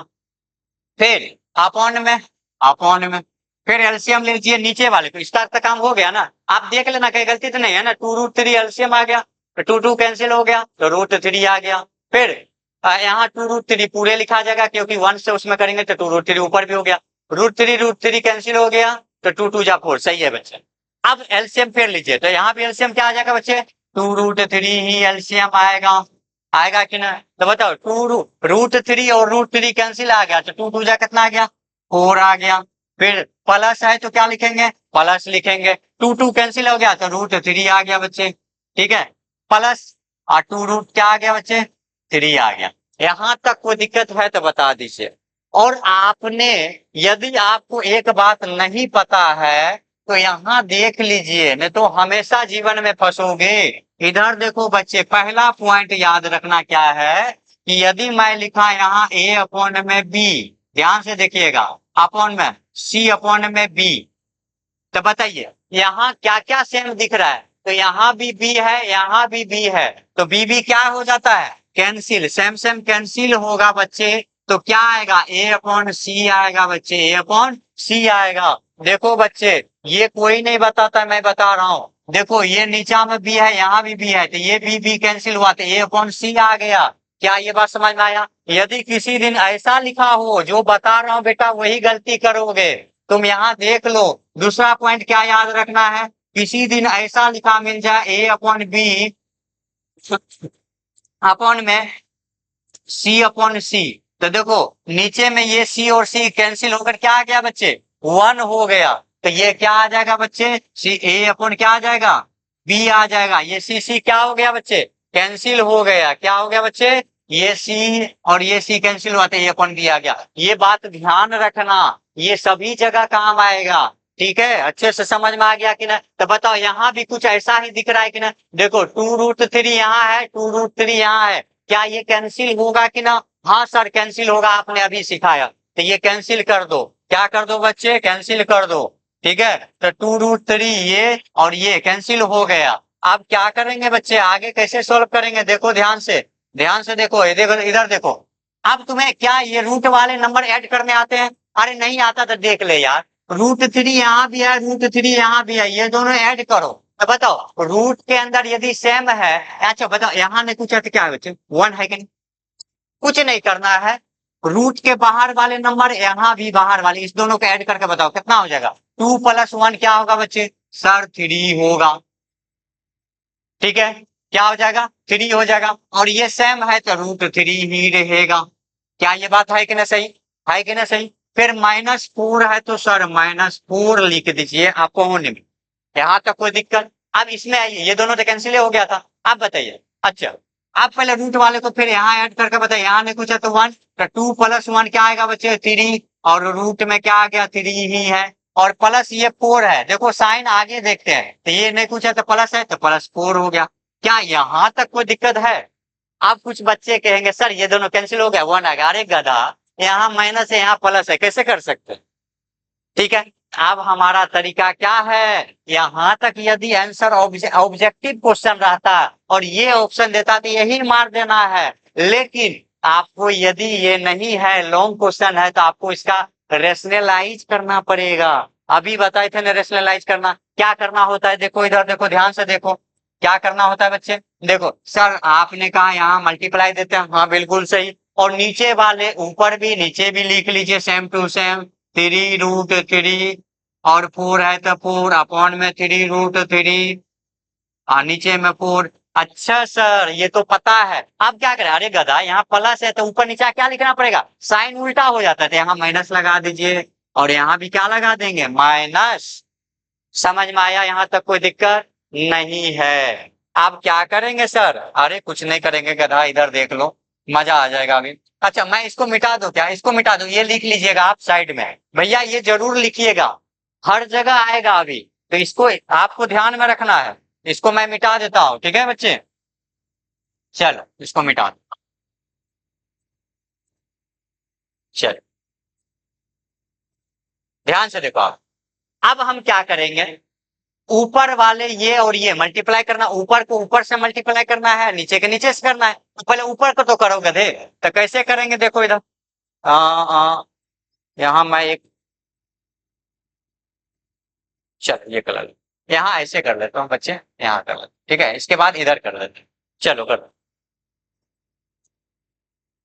फिर अपॉन में फिर एलसीएम ले लीजिए नीचे वाले को, इसका तो काम हो गया ना। आप देख लेना कहीं गलती तो नहीं है ना। 2√3 एलसीएम आ गया तो 2 2 कैंसिल हो गया तो √3 आ गया। फिर यहाँ 2√3 पूरे लिखा जाएगा, क्योंकि 1 से उसमें करेंगे तो 2√3 ऊपर भी हो गया। √3 कैंसिल हो गया तो 2 2 जा 4, सही है बच्चे। अब एलसीएम फिर लीजिए, तो यहाँ भी एलसीएम क्या आ जाएगा बच्चे? 2√3 ही एलसीएम आएगा। आएगा कि ना? तो बताओ, √3 और √3 कैंसिल आ गया तो 2 2 जा कितना आ गया? 4 आ गया। फिर प्लस है तो क्या लिखेंगे? प्लस लिखेंगे। 2 2 कैंसिल हो गया तो √3 आ गया बच्चे। ठीक है, प्लस और 2 क्या आ गया बच्चे? 3 आ गया। यहाँ तक कोई दिक्कत है तो बता दीजिए। और आपने, यदि आपको एक बात नहीं पता है तो यहाँ देख लीजिए, नहीं तो हमेशा जीवन में फंसोगे। इधर देखो बच्चे, पहला पॉइंट याद रखना क्या है कि यदि मैं लिखा यहाँ a अपॉन में b, ध्यान से देखिएगा, अपॉन में c अपॉन में b, तो बताइए यहाँ क्या क्या सेम दिख रहा है? तो यहाँ भी b है, यहाँ भी b है, तो b क्या हो जाता है? कैंसिल, सेम सेम कैंसिल होगा बच्चे। तो क्या आएगा? a अपॉन c आएगा बच्चे, a अपॉन c आएगा। देखो बच्चे, ये कोई नहीं बताता, मैं बता रहा हूँ। देखो ये नीचा में भी है, यहाँ भी है, तो ये भी कैंसिल हुआ तो a अपॉन c आ गया। क्या ये बात समझ में आया? यदि किसी दिन ऐसा लिखा हो जो बता रहा हूँ बेटा, वही गलती करोगे। तुम यहाँ देख लो। दूसरा पॉइंट क्या याद रखना है? किसी दिन ऐसा लिखा मिल जाए a अपॉन b अपॉन में c अपॉन c, तो देखो नीचे में ये c और c कैंसिल होकर क्या आ गया बच्चे? 1 हो गया। तो ये क्या आ जाएगा बच्चे? c a अपॉन क्या आ जाएगा? b आ जाएगा। ये c क्या हो गया बच्चे? कैंसिल हो गया। क्या हो गया बच्चे? ये c और ये c कैंसिल हुआ तो a अपॉन b आ गया। ये बात ध्यान रखना, ये सभी जगह काम आएगा। ठीक है, अच्छे से समझ में आ गया कि ना? तो बताओ यहाँ भी कुछ ऐसा ही दिख रहा है कि ना? देखो 2√3 यहाँ है, 2√3 यहाँ है, क्या ये कैंसिल होगा कि ना? हाँ सर कैंसिल होगा, आपने अभी सिखाया। तो ये कैंसिल कर दो। क्या कर दो बच्चे? कैंसिल कर दो। ठीक है, तो 2√3 ये और ये कैंसिल हो गया। अब क्या करेंगे बच्चे, आगे कैसे सोल्व करेंगे? देखो ध्यान से देखो, ये देखो इधर देखो। अब तुम्हें क्या ये रूट वाले नंबर ऐड करने आते हैं? अरे नहीं आता तो देख ले यार, √3 यहाँ भी है, √3 यहाँ भी है, ये दोनों ऐड करो। तो बताओ रूट के अंदर यदि सेम है, अच्छा बताओ यहाँ ने कुछ अर्थ क्या है बच्चे? 1 है कि नहीं? कुछ नहीं करना है, रूट के बाहर वाले नंबर यहाँ भी बाहर वाले, इस दोनों को ऐड करके बताओ कितना हो जाएगा? 2 + 1 क्या होगा बच्चे? सर 3 होगा। ठीक है, क्या हो जाएगा? 3 हो जाएगा। और ये सेम है तो √3 ही रहेगा। क्या ये बात है कि ना सही? है कि ना सही? फिर -4 है तो सर -4 लिख दीजिए अपॉन में। यहाँ तक कोई दिक्कत? अब इसमें आइए, ये दोनों तो कैंसिल हो गया था। आप बताइए, अच्छा आप पहले रूट वाले को फिर यहाँ ऐड करके बताइए। यहाँ ने कुछ है तो 1, तो 2 + 1 क्या आएगा बच्चे? 3, और रूट में क्या आ गया? 3 ही है, और प्लस ये 4 है। देखो साइन आगे देखते हैं, तो ये नहीं कुछ है तो प्लस है तो +4 हो गया। क्या यहाँ तक कोई दिक्कत है? अब कुछ बच्चे कहेंगे सर ये दोनों कैंसिल हो गया, 1 आ गया। अरे गधा, यहाँ माइनस है यहाँ प्लस है, कैसे कर सकते हैं? ठीक है, अब हमारा तरीका क्या है? यहाँ तक यदि आंसर ऑब्जेक्टिव क्वेश्चन रहता और ये ऑप्शन देता तो यही मार देना है। लेकिन आपको यदि ये नहीं है, लॉन्ग क्वेश्चन है, तो आपको इसका रेशनलाइज करना पड़ेगा। अभी बताए थे ना रेशनलाइज करना, क्या करना होता है, देखो इधर देखो, ध्यान से देखो क्या करना होता है बच्चे। देखो सर आपने कहा यहाँ मल्टीप्लाई देते हैं, हाँ बिल्कुल सही। और नीचे वाले ऊपर भी नीचे भी लिख लीजिए सेम टू सेम, 3√3 और 4 है तो 4 अपॉन में 3√3 नीचे में 4। अच्छा सर ये तो पता है, अब क्या करें, अरे गधा यहाँ प्लस है तो ऊपर नीचे क्या लिखना पड़ेगा, साइन उल्टा हो जाता है, तो यहाँ माइनस लगा दीजिए और यहाँ भी क्या लगा देंगे, माइनस। समझ में आया, यहाँ तक कोई दिक्कत नहीं है। अब क्या करेंगे सर, अरे कुछ नहीं करेंगे गधा, इधर देख लो मजा आ जाएगा अभी। अच्छा मैं इसको मिटा दूं क्या, इसको मिटा दूं, ये लिख लीजिएगा आप साइड में, भैया ये जरूर लिखिएगा, हर जगह आएगा अभी, तो इसको आपको ध्यान में रखना है। इसको मैं मिटा देता हूं, ठीक है बच्चे, चलो इसको मिटा दो, चलो ध्यान से देखो आप। अब हम क्या करेंगे, ऊपर वाले ये और ये मल्टीप्लाई करना, ऊपर को ऊपर से मल्टीप्लाई करना है, नीचे के नीचे से करना है, तो पहले ऊपर को तो करो गधे। तो कैसे करेंगे, देखो इधर यहाँ मैं एक, चलो ये कर लेते, यहाँ ऐसे कर लेता हूँ बच्चे, यहाँ कर लेते, ठीक है, इसके बाद इधर कर लेते, चलो कर,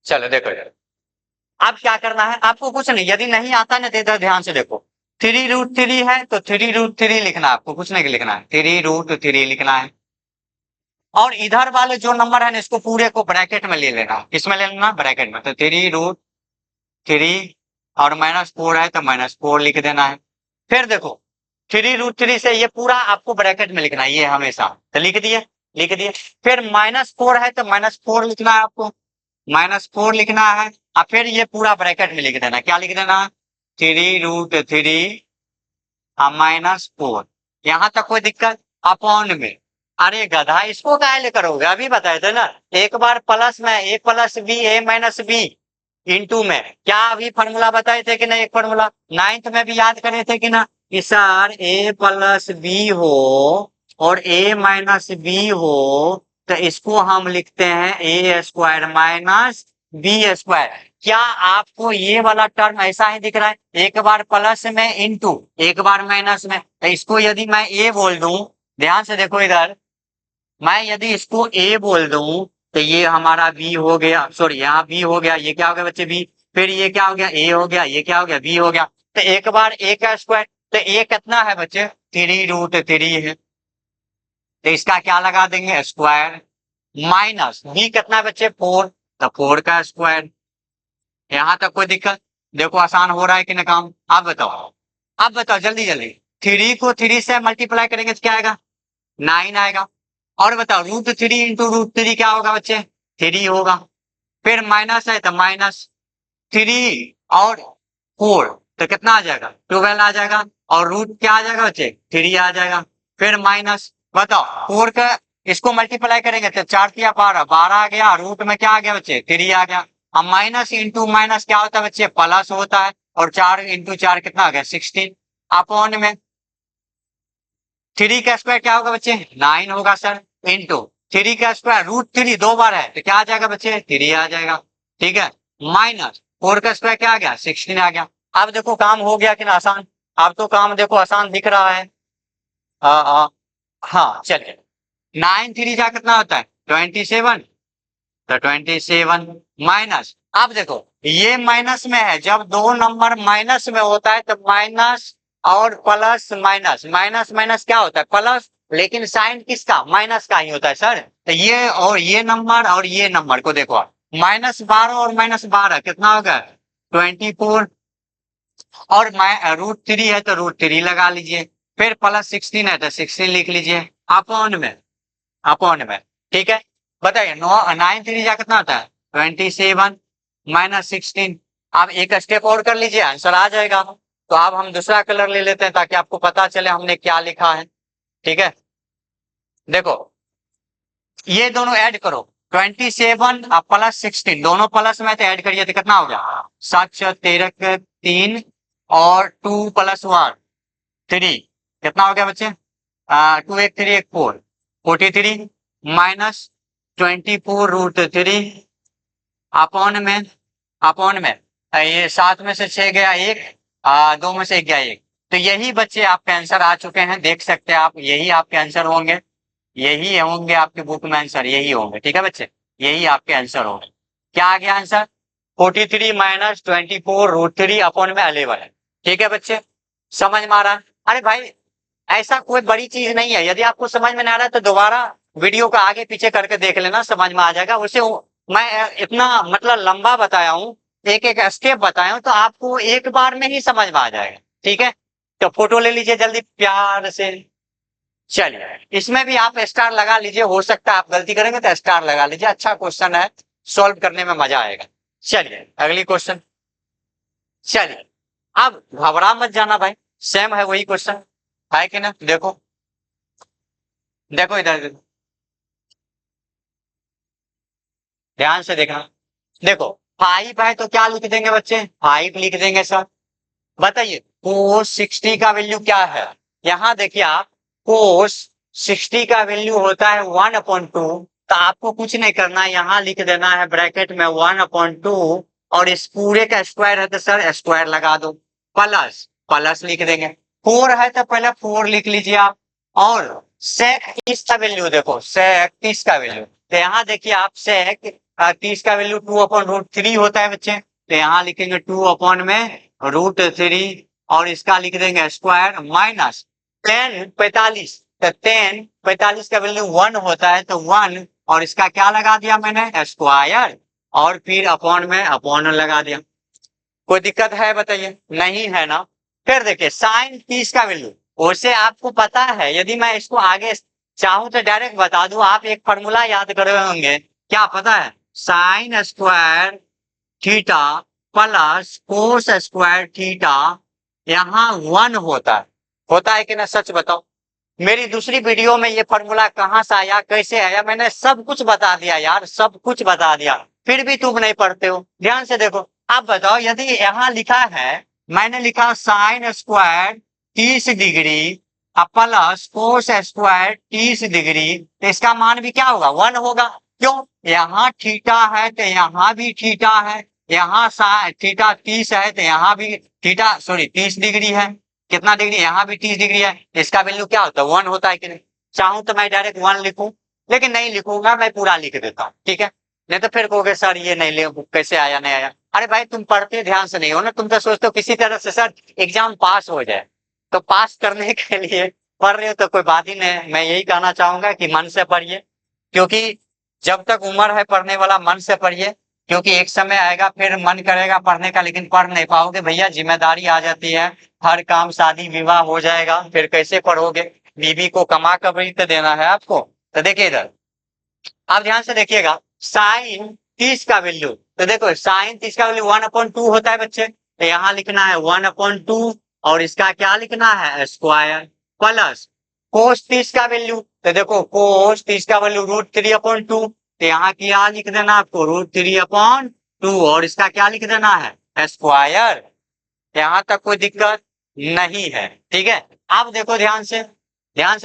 चलो देखो इधर। अब क्या करना है आपको, कुछ नहीं, यदि नहीं आता ना तो इधर ध्यान से देखो, 3√3 है तो 3√3 लिखना है, आपको कुछ नहीं लिखना है, 3√3 लिखना है। और इधर वाले जो नंबर है ना इसको पूरे को ब्रैकेट में ले लेना, किसमें ले लेना, ब्रैकेट में, तो 3√3 और -4 है तो -4 लिख देना है। फिर देखो 3√3 से ये पूरा आपको ब्रैकेट में लिखना है, ये हमेशा, तो लिख दिए, लिख दिए। फिर -4 है तो -4 लिखना है आपको, -4 लिखना है। और फिर ये पूरा ब्रैकेट में लिख देना, क्या लिख देना, 3√3 -4, यहाँ तक कोई दिक्कत, अपॉन में। अरे गधा इसको काहे करोगे, अभी बताए थे ना, एक बार प्लस में a+b a-b इंटू में, क्या अभी फॉर्मूला बताए थे कि नहीं, एक फॉर्मूला 9th में भी याद करे थे कि ना, कि सर a+b हो और a-b हो तो इसको हम लिखते हैं a² - b²। क्या आपको ये वाला टर्म ऐसा ही दिख रहा है, एक बार प्लस में इंटू एक बार माइनस में, तो इसको यदि मैं ए बोल दूं, ध्यान से देखो इधर, मैं यदि इसको ए बोल दूं तो ये हमारा बी हो गया, सॉरी यहाँ बी हो गया, ये क्या हो गया बच्चे बी, फिर ये क्या हो गया ए हो गया, ये क्या हो गया बी हो गया, तो एक बार ए का स्क्वायर, तो ए कितना है बच्चे, 3√3 है, तो इसका क्या लगा देंगे स्क्वायर, माइनस बी कितना है बच्चे 4, तो 4 का स्क्वायर। यहाँ तक कोई दिक्कत, देखो आसान हो रहा है कि ना काम, आप बताओ, आप बताओ जल्दी जल्दी, 3 को 3 से मल्टीप्लाई करेंगे तो क्या आएगा, 9 आएगा। और बताओ √3 इंटू √3 क्या होगा बच्चे, 3 होगा। फिर माइनस है तो -3 और 4 तो कितना आ जाएगा, 12 आ जाएगा, और रूट क्या आ जाएगा बच्चे, 3 आ जाएगा। फिर माइनस, बताओ 4 का इसको मल्टीप्लाई करेंगे तो 4 या 12, 12 आ गया, रूट में क्या आ गया बच्चे 3 आ गया। अब माइनस इंटू माइनस क्या होता है बच्चे, प्लस होता है, और 4 इंटू 4 कितना आ गया 16, अपॉन में 3 का स्क्वायर क्या होगा बच्चे 9 होगा सर, इंटू 3 का स्क्वायर √3 दो बार है तो क्या आ जाएगा बच्चे 3 आ जाएगा, ठीक है, माइनस 4 का स्क्वायर क्या आ गया 16 आ गया। अब देखो काम हो गया कि ना आसान, अब तो काम देखो आसान दिख रहा है। हाँ चलिए, 9 3 जा कितना होता है 27, तो 27 माइनस, अब देखो ये माइनस में है, जब दो नंबर माइनस में होता है तो माइनस और प्लस माइनस, माइनस माइनस क्या होता है प्लस, लेकिन साइन किसका, माइनस का ही होता है सर। तो ये और ये नंबर और ये नंबर को देखो, -12 और -12 कितना होगा 24, और √3 है तो √3 लगा लीजिए, फिर +16 है तो 16 लिख लीजिए, अपॉन में, अपॉन में, ठीक है। बताइए 9 3 जा कितना होता है 27 -16। आप एक स्टेप और कर लीजिए आंसर आ जाएगा। तो अब हम दूसरा कलर ले लेते हैं ताकि आपको पता चले हमने क्या लिखा है, ठीक है। देखो ये दोनों ऐड करो, 27 +16 दोनों प्लस में तो ऐड करिए तो कितना हो गया 7 × 13 3 और 2 + 1 3, कितना हो गया बच्चे 2 1 3 1 4 43 -24√3 अपॉन में, अपॉन में ये 7 में से 6 गया 1, 2 में से 1 गया 1, तो यही बच्चे आपके आंसर आ चुके हैं, देख सकते हैं आप, यही आपके आंसर होंगे, यही होंगे आपके बुक में आंसर, यही होंगे। ठीक है बच्चे, यही आपके आंसर होंगे। क्या आ गया आंसर? 43 माइनस 24√3 अपॉन में 11 है। ठीक है बच्चे, समझ में आ रहा है? अरे भाई ऐसा कोई बड़ी चीज नहीं है, यदि आपको समझ में नहीं आ रहा है तो दोबारा वीडियो को आगे पीछे करके देख लेना, समझ में आ जाएगा। उसे मैं इतना मतलब लंबा बताया हूँ, एक एक स्टेप बताया हूँ, तो आपको एक बार में ही समझ में आ जाएगा। ठीक है, तो फोटो ले लीजिए जल्दी प्यार से। चलिए, इसमें भी आप स्टार लगा लीजिए, हो सकता है आप गलती करेंगे तो स्टार लगा लीजिए, अच्छा क्वेश्चन है, सॉल्व करने में मजा आएगा। चलिए अगली क्वेश्चन। चलिए, अब घबरा मत जाना भाई, सेम है वही क्वेश्चन, है कि ना? देखो देखो इधर देखो, ध्यान से देखना। देखो 5 है तो क्या लिख देंगे बच्चे? 5 लिख देंगे सर। बताइए कोस 60 का वैल्यू क्या है? यहां देखिए आप, कोस 60 का वैल्यू होता है 1/2, तो आपको कुछ नहीं करना है, यहां लिख देना है ब्रैकेट में 1/2, और इस पूरे का स्क्वायर है तो सर स्क्वायर लगा दो, प्लस प्लस लिख देंगे। 4 है तो पहले 4 लिख लीजिए आप, और सेक 30 का वैल्यू देखो, सेक 30 का वैल्यू, तो यहाँ देखिए आप सेक 30 का वैल्यू 2/√3 होता है बच्चे, तो यहाँ लिखेंगे 2/√3, और इसका लिख देंगे स्क्वायर, माइनस 10 45, तो 10 45 का वैल्यू 1 होता है, तो 1, और इसका क्या लगा दिया मैंने? स्क्वायर, और फिर अपॉन में अपॉन लगा दिया। कोई दिक्कत है बताइए? नहीं है ना? फिर देखिए साइन 30 का वैल्यू, उसे आपको पता है, यदि मैं इसको आगे चाहूं तो डायरेक्ट बता दूं, आप एक फॉर्मूला याद करे होंगे, क्या पता है? Sine square theta plus cos square theta, यहाँ 1 होता है कि ना? सच बताओ, मेरी दूसरी वीडियो में ये फॉर्मूला कहां से आया, कैसे आया, मैंने सब कुछ बता दिया यार, सब कुछ बता दिया, फिर भी तुम नहीं पढ़ते हो। ध्यान से देखो, आप बताओ, यदि यहाँ लिखा है, मैंने लिखा sine square 30 degree plus cos square 30 degree, तो इसका मान भी क्या होगा? 1 होगा। क्यों? यहाँ थीटा है तो यहाँ भी थीटा है, यहाँ थीटा 30 है तो यहाँ भी थीटा, सॉरी 30 डिग्री है, कितना डिग्री? यहाँ भी 30 डिग्री है, इसका वैल्यू क्या होता है? 1 होता है कि नहीं? चाहूं तो मैं डायरेक्ट 1 लिखूं, लेकिन नहीं लिखूंगा, मैं पूरा लिख देता हूँ। ठीक है, नहीं तो फिर कहोगे सर ये नहीं ले, कैसे आया नहीं आया। अरे भाई तुम पढ़ते ध्यान से नहीं हो ना, तुम तो सोचते हो किसी तरह से सर एग्जाम पास हो जाए, तो पास करने के लिए पढ़ रहे हो तो कोई बात ही नहीं है। मैं यही कहना चाहूंगा कि मन से पढ़िए, क्योंकि जब तक उम्र है पढ़ने वाला मन से पढ़िए, क्योंकि एक समय आएगा फिर मन करेगा पढ़ने का, लेकिन पढ़ नहीं पाओगे भैया, जिम्मेदारी आ जाती है, हर काम शादी विवाह हो जाएगा, फिर कैसे पढ़ोगे? बीवी को कमा कर भी तो देना है आपको। तो देखिए इधर, आप ध्यान से देखिएगा, साइन 30 का वैल्यू, तो देखो साइन 30 का वैल्यू 1/2 होता है बच्चे, तो यहाँ लिखना है 1/2, और इसका क्या लिखना है? स्क्वायर, प्लस कोस 30 का वैल्यू, तो देखो कोस 30 का वैल्यू √3/2, तो यहाँ क्या लिख देना आपको? √3/2, और इसका क्या लिख देना है? स्क्वायर। यहाँ तक कोई दिक्कत नहीं है? ठीक है, अब देखो ध्यान से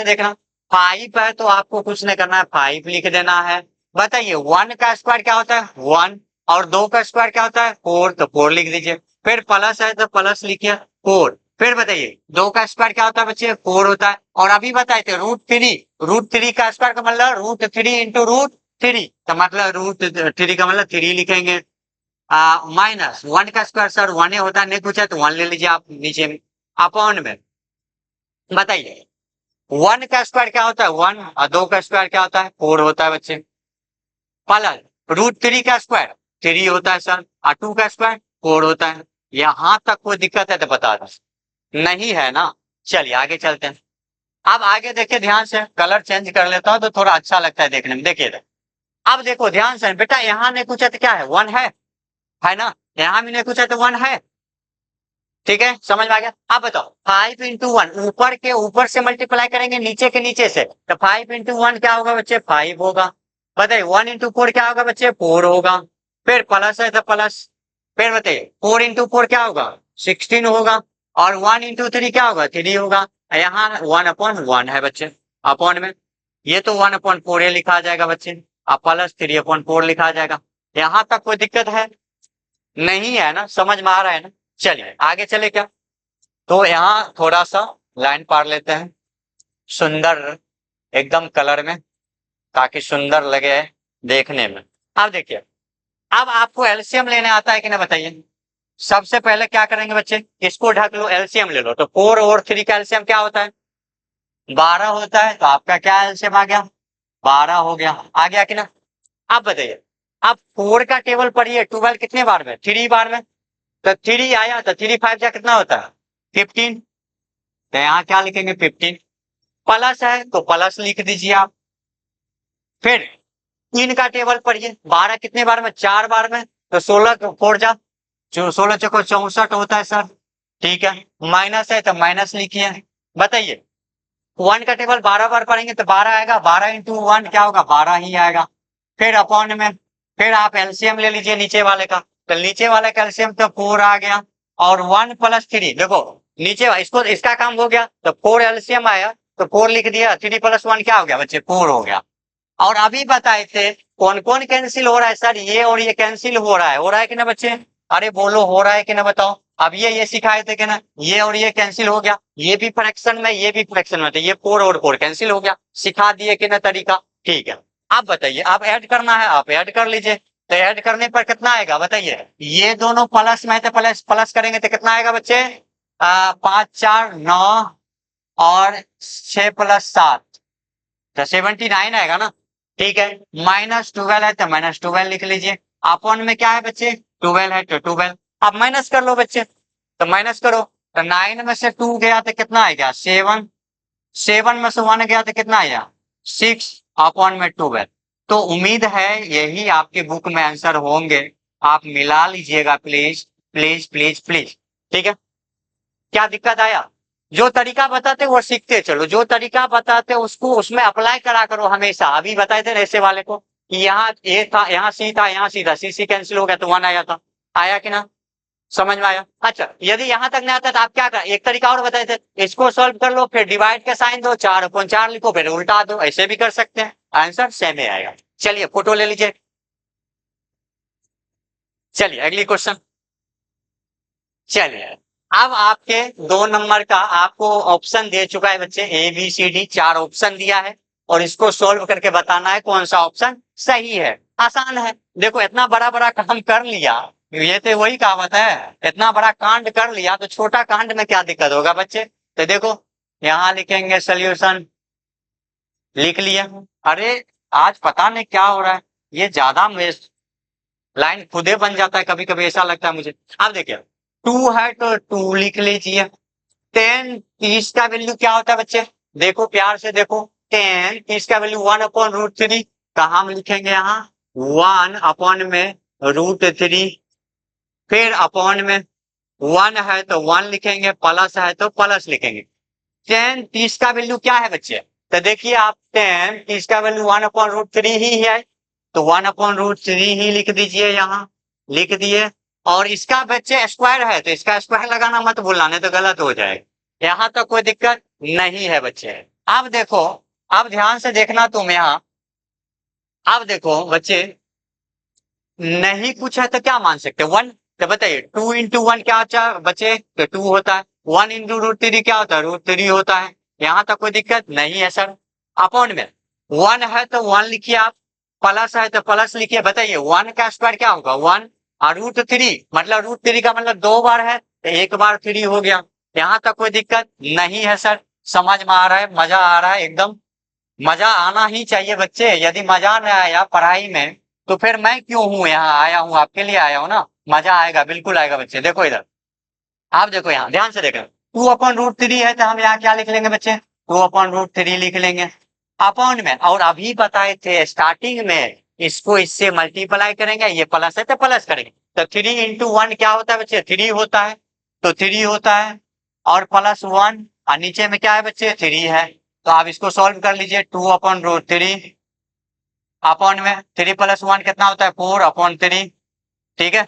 देखना, 5 है तो आपको कुछ नहीं करना है, 5 लिख देना है। बताइए 1 का स्क्वायर क्या होता है? 1, और 2 का स्क्वायर क्या होता है? 4, तो 4 लिख दीजिए। फिर प्लस है तो प्लस लिखिए 4। फिर बताइए 2 का स्क्वायर क्या होता है बच्चे? 4 होता है। और अभी बताए थे √3 का स्क्वायर का मतलब √3 इंटू √3, तो मतलब √3 का मतलब 3 लिखेंगे, माइनस 1 का स्क्वायर सर 1 ही होता है, नहीं पूछा तो 1 ले लीजिए आप नीचे में, अपॉन में। बताइए 1 का स्क्वायर क्या होता है? 1, और 2 का स्क्वायर क्या होता है? 4 होता है बच्चे, प्लस √3 का स्क्वायर 3 होता है सर, और 2 का स्क्वायर 4 होता है। यहां तक कोई दिक्कत है तो बता दो, नहीं है ना? चलिए आगे चलते हैं। अब आगे देखिए ध्यान से, कलर चेंज कर लेता हूं तो थोड़ा अच्छा लगता है देखने में। देखिए अब देखो ध्यान से बेटा, यहाँ नहीं पूछा तो क्या है? 1 है ना? यहाँ भी नहीं पूछा तो 1 है। ठीक है, समझ में आ गया? आप बताओ 5 इंटू 1, ऊपर के ऊपर से मल्टीप्लाई करेंगे नीचे के नीचे से, तो 5 इंटू 1 क्या होगा बच्चे? 5 होगा। बताइए 1 इंटू 4 क्या होगा बच्चे? 4 होगा। फिर प्लस है तो प्लस, फिर बताइए 4 इंटू 4 क्या होगा? 16 होगा। और 1 इंटू 3 क्या होगा? 3 होगा। यहाँ 1/1 है बच्चे, अपॉन में, ये तो 1/4 लिखा आ जाएगा बच्चे, अब प्लस 3/4 लिखा आ जाएगा। यहाँ तक कोई दिक्कत है? नहीं है ना? समझ में आ रहा है ना? चलिए आगे चले क्या? तो यहाँ थोड़ा सा लाइन पार लेते हैं सुंदर एकदम कलर में, ताकि सुंदर लगे देखने में। अब देखिए, अब आपको एलसीएम लेने आता है कि नहीं बताइए। सबसे पहले क्या करेंगे बच्चे, इसको ढक लो, एलसीएम ले लो। तो 4 और 3 का एलसीएम क्या होता है, 12 होता है। तो आपका क्या एलसीएम आ गया, 12 हो गया, आ गया कि ना। अब बताइए, अब 4 का टेबल पढ़िए, 12 कितने बार में, 3 बार में। तो 3 आया, तो 3 5 जा कितना होता है, 15। तो यहाँ क्या लिखेंगे, 15। प्लस है तो प्लस लिख दीजिए आप। फिर 3 का टेबल पढ़िए, 12 कितने बार में, 4 बार में। तो 16 4 जा, जो 16 चौको 64 होता है सर, ठीक है। माइनस है तो माइनस लिखिए। बताइए, 1 का टेबल 12 बार पढ़ेंगे तो 12 आएगा, 12 इंटू 1 क्या होगा, 12 ही आएगा। फिर अपॉन में, फिर आप एलसीएम ले लीजिए नीचे वाले का। तो नीचे वाले का एलसीएम तो 4 आ गया, और 1 प्लस 3, देखो नीचे इसको, इसका काम हो गया। तो 4 एलसीएम आया, तो 4 लिख दिया, 3 प्लस 1 क्या हो गया बच्चे, 4 हो गया। और अभी बताए थे कौन कौन कैंसिल हो रहा है सर, ये और ये कैंसिल हो रहा है कि ना बच्चे। अरे बोलो, हो रहा है कि ना बताओ। अब ये सिखाए थे कि ना, ये और ये कैंसिल हो गया, ये भी फ्रैक्शन में, ये भी फ्रैक्शन में, तो ये 4 और 4 कैंसिल हो गया, सिखा दिए कि ना तरीका। ठीक है, आप बताइए, आप ऐड करना है, आप ऐड कर लीजिए। तो ऐड करने पर कितना आएगा बताइए, ये दोनों प्लस में, तो प्लस प्लस करेंगे तो कितना आएगा बच्चे, 5 4 9 और 6 प्लस 7, तो 79 आएगा ना। ठीक है, माइनस 12 है तो माइनस 12 लिख लीजिए। अपॉन में क्या है बच्चे, 12 है तो 12। अब माइनस कर लो बच्चे, तो माइनस करो। तो 9 में से 2 गया तो कितना आएगा, 7। 7 में से 1 गया तो कितना आया, 6 अपॉन में 12। तो उम्मीद है यही आपके बुक में आंसर होंगे, आप मिला लीजिएगा प्लीज प्लीज प्लीज प्लीज। ठीक है, क्या दिक्कत आया, जो तरीका बताते वो सीखते चलो, जो तरीका बताते उसको उसमें अप्लाई करा करो हमेशा। अभी बताए थे ऐसे वाले को कि यहाँ ए था, यहाँ सी था, यहाँ सी था, सी कैंसिल हो गया तो 1 आया था, आया कि ना, समझ में आया। अच्छा, यदि यहाँ तक नहीं आता तो आप क्या कर, एक तरीका और बताए थे, इसको सॉल्व कर लो, फिर डिवाइड का साइन दो, 4/4 लिखो, फिर उल्टा दो, ऐसे भी कर सकते हैं, आंसर सेम ही आएगा। चलिए फोटो ले लीजिए। चलिए अगली क्वेश्चन। चलिए, अब आपके 2 नंबर का आपको ऑप्शन दे चुका है बच्चे, A B C D 4 option दिया है, और इसको सोल्व करके बताना है कौन सा ऑप्शन सही है। आसान है, देखो इतना बड़ा बड़ा काम कर लिया, ये तो वही कहावत है, इतना बड़ा कांड कर लिया तो छोटा कांड में क्या दिक्कत होगा बच्चे। तो देखो, यहाँ लिखेंगे सोल्यूशन, लिख लिया। अरे आज पता नहीं क्या हो रहा है, ये ज्यादा लाइन खुदे बन जाता है, कभी कभी ऐसा लगता है मुझे। अब देखिए, 2 है तो 2 लिख लीजिए। 10 30 का वैल्यू क्या होता है बच्चे, देखो प्यार से देखो, 10 30 का वैल्यू 1/√3, तो हम लिखेंगे यहाँ 1/√3। फिर अपॉन में 1 है तो 1 लिखेंगे, प्लस है तो प्लस लिखेंगे। 10 30 का वैल्यू क्या है बच्चे, तो देखिए आप 10 30 का वैल्यू 1/√3 ही है, तो 1/√3 ही लिख दीजिए, यहाँ लिख दिए। और इसका बच्चे स्क्वायर है तो इसका स्क्वायर लगाना मत भूलना, नहीं तो गलत हो जाएगा। यहाँ तक कोई दिक्कत नहीं है बच्चे। अब देखो, अब ध्यान से देखना तुम यहाँ, अब देखो बच्चे, नहीं कुछ है तो क्या मान सकते, 1। तो बताइए 2 इंटू 1 क्या होता है बच्चे, तो 2 होता है। 1 इंटू √3 क्या होता है, √3 होता है। यहाँ तक कोई दिक्कत नहीं है सर। अपॉन में 1 है तो 1 लिखिए आप, प्लस है तो प्लस लिखिए। बताइए 1 का स्क्वायर क्या होगा, 1 और √3, मतलब √3 का मतलब 2 बार है तो 1 बार 3 हो गया। यहाँ तक कोई दिक्कत नहीं है सर, समझ में आ रहा है, मजा आ रहा है एकदम। मजा आना ही चाहिए बच्चे, यदि मजा न आया पढ़ाई में तो फिर मैं क्यों हूँ यहाँ आया हूँ, आपके लिए आया हूँ ना। मजा आएगा, बिल्कुल आएगा बच्चे। देखो इधर, आप देखो यहाँ ध्यान से देखो, 2/√3 है तो हम यहाँ क्या लिख लेंगे बच्चे, 2/√3 लिख लेंगे। अपॉन में, और अभी बताए थे स्टार्टिंग में, इसको इससे मल्टीप्लाई करेंगे, ये प्लस है तो प्लस करेंगे। तो 3 इंटू 1 क्या होता है बच्चे, 3 होता है, तो 3 होता है, और प्लस 1, और नीचे में क्या है बच्चे, 3 है। तो आप इसको सॉल्व कर लीजिए, 2/√3 अपॉन में 3 प्लस 1 कितना होता है, 4/3। ठीक है,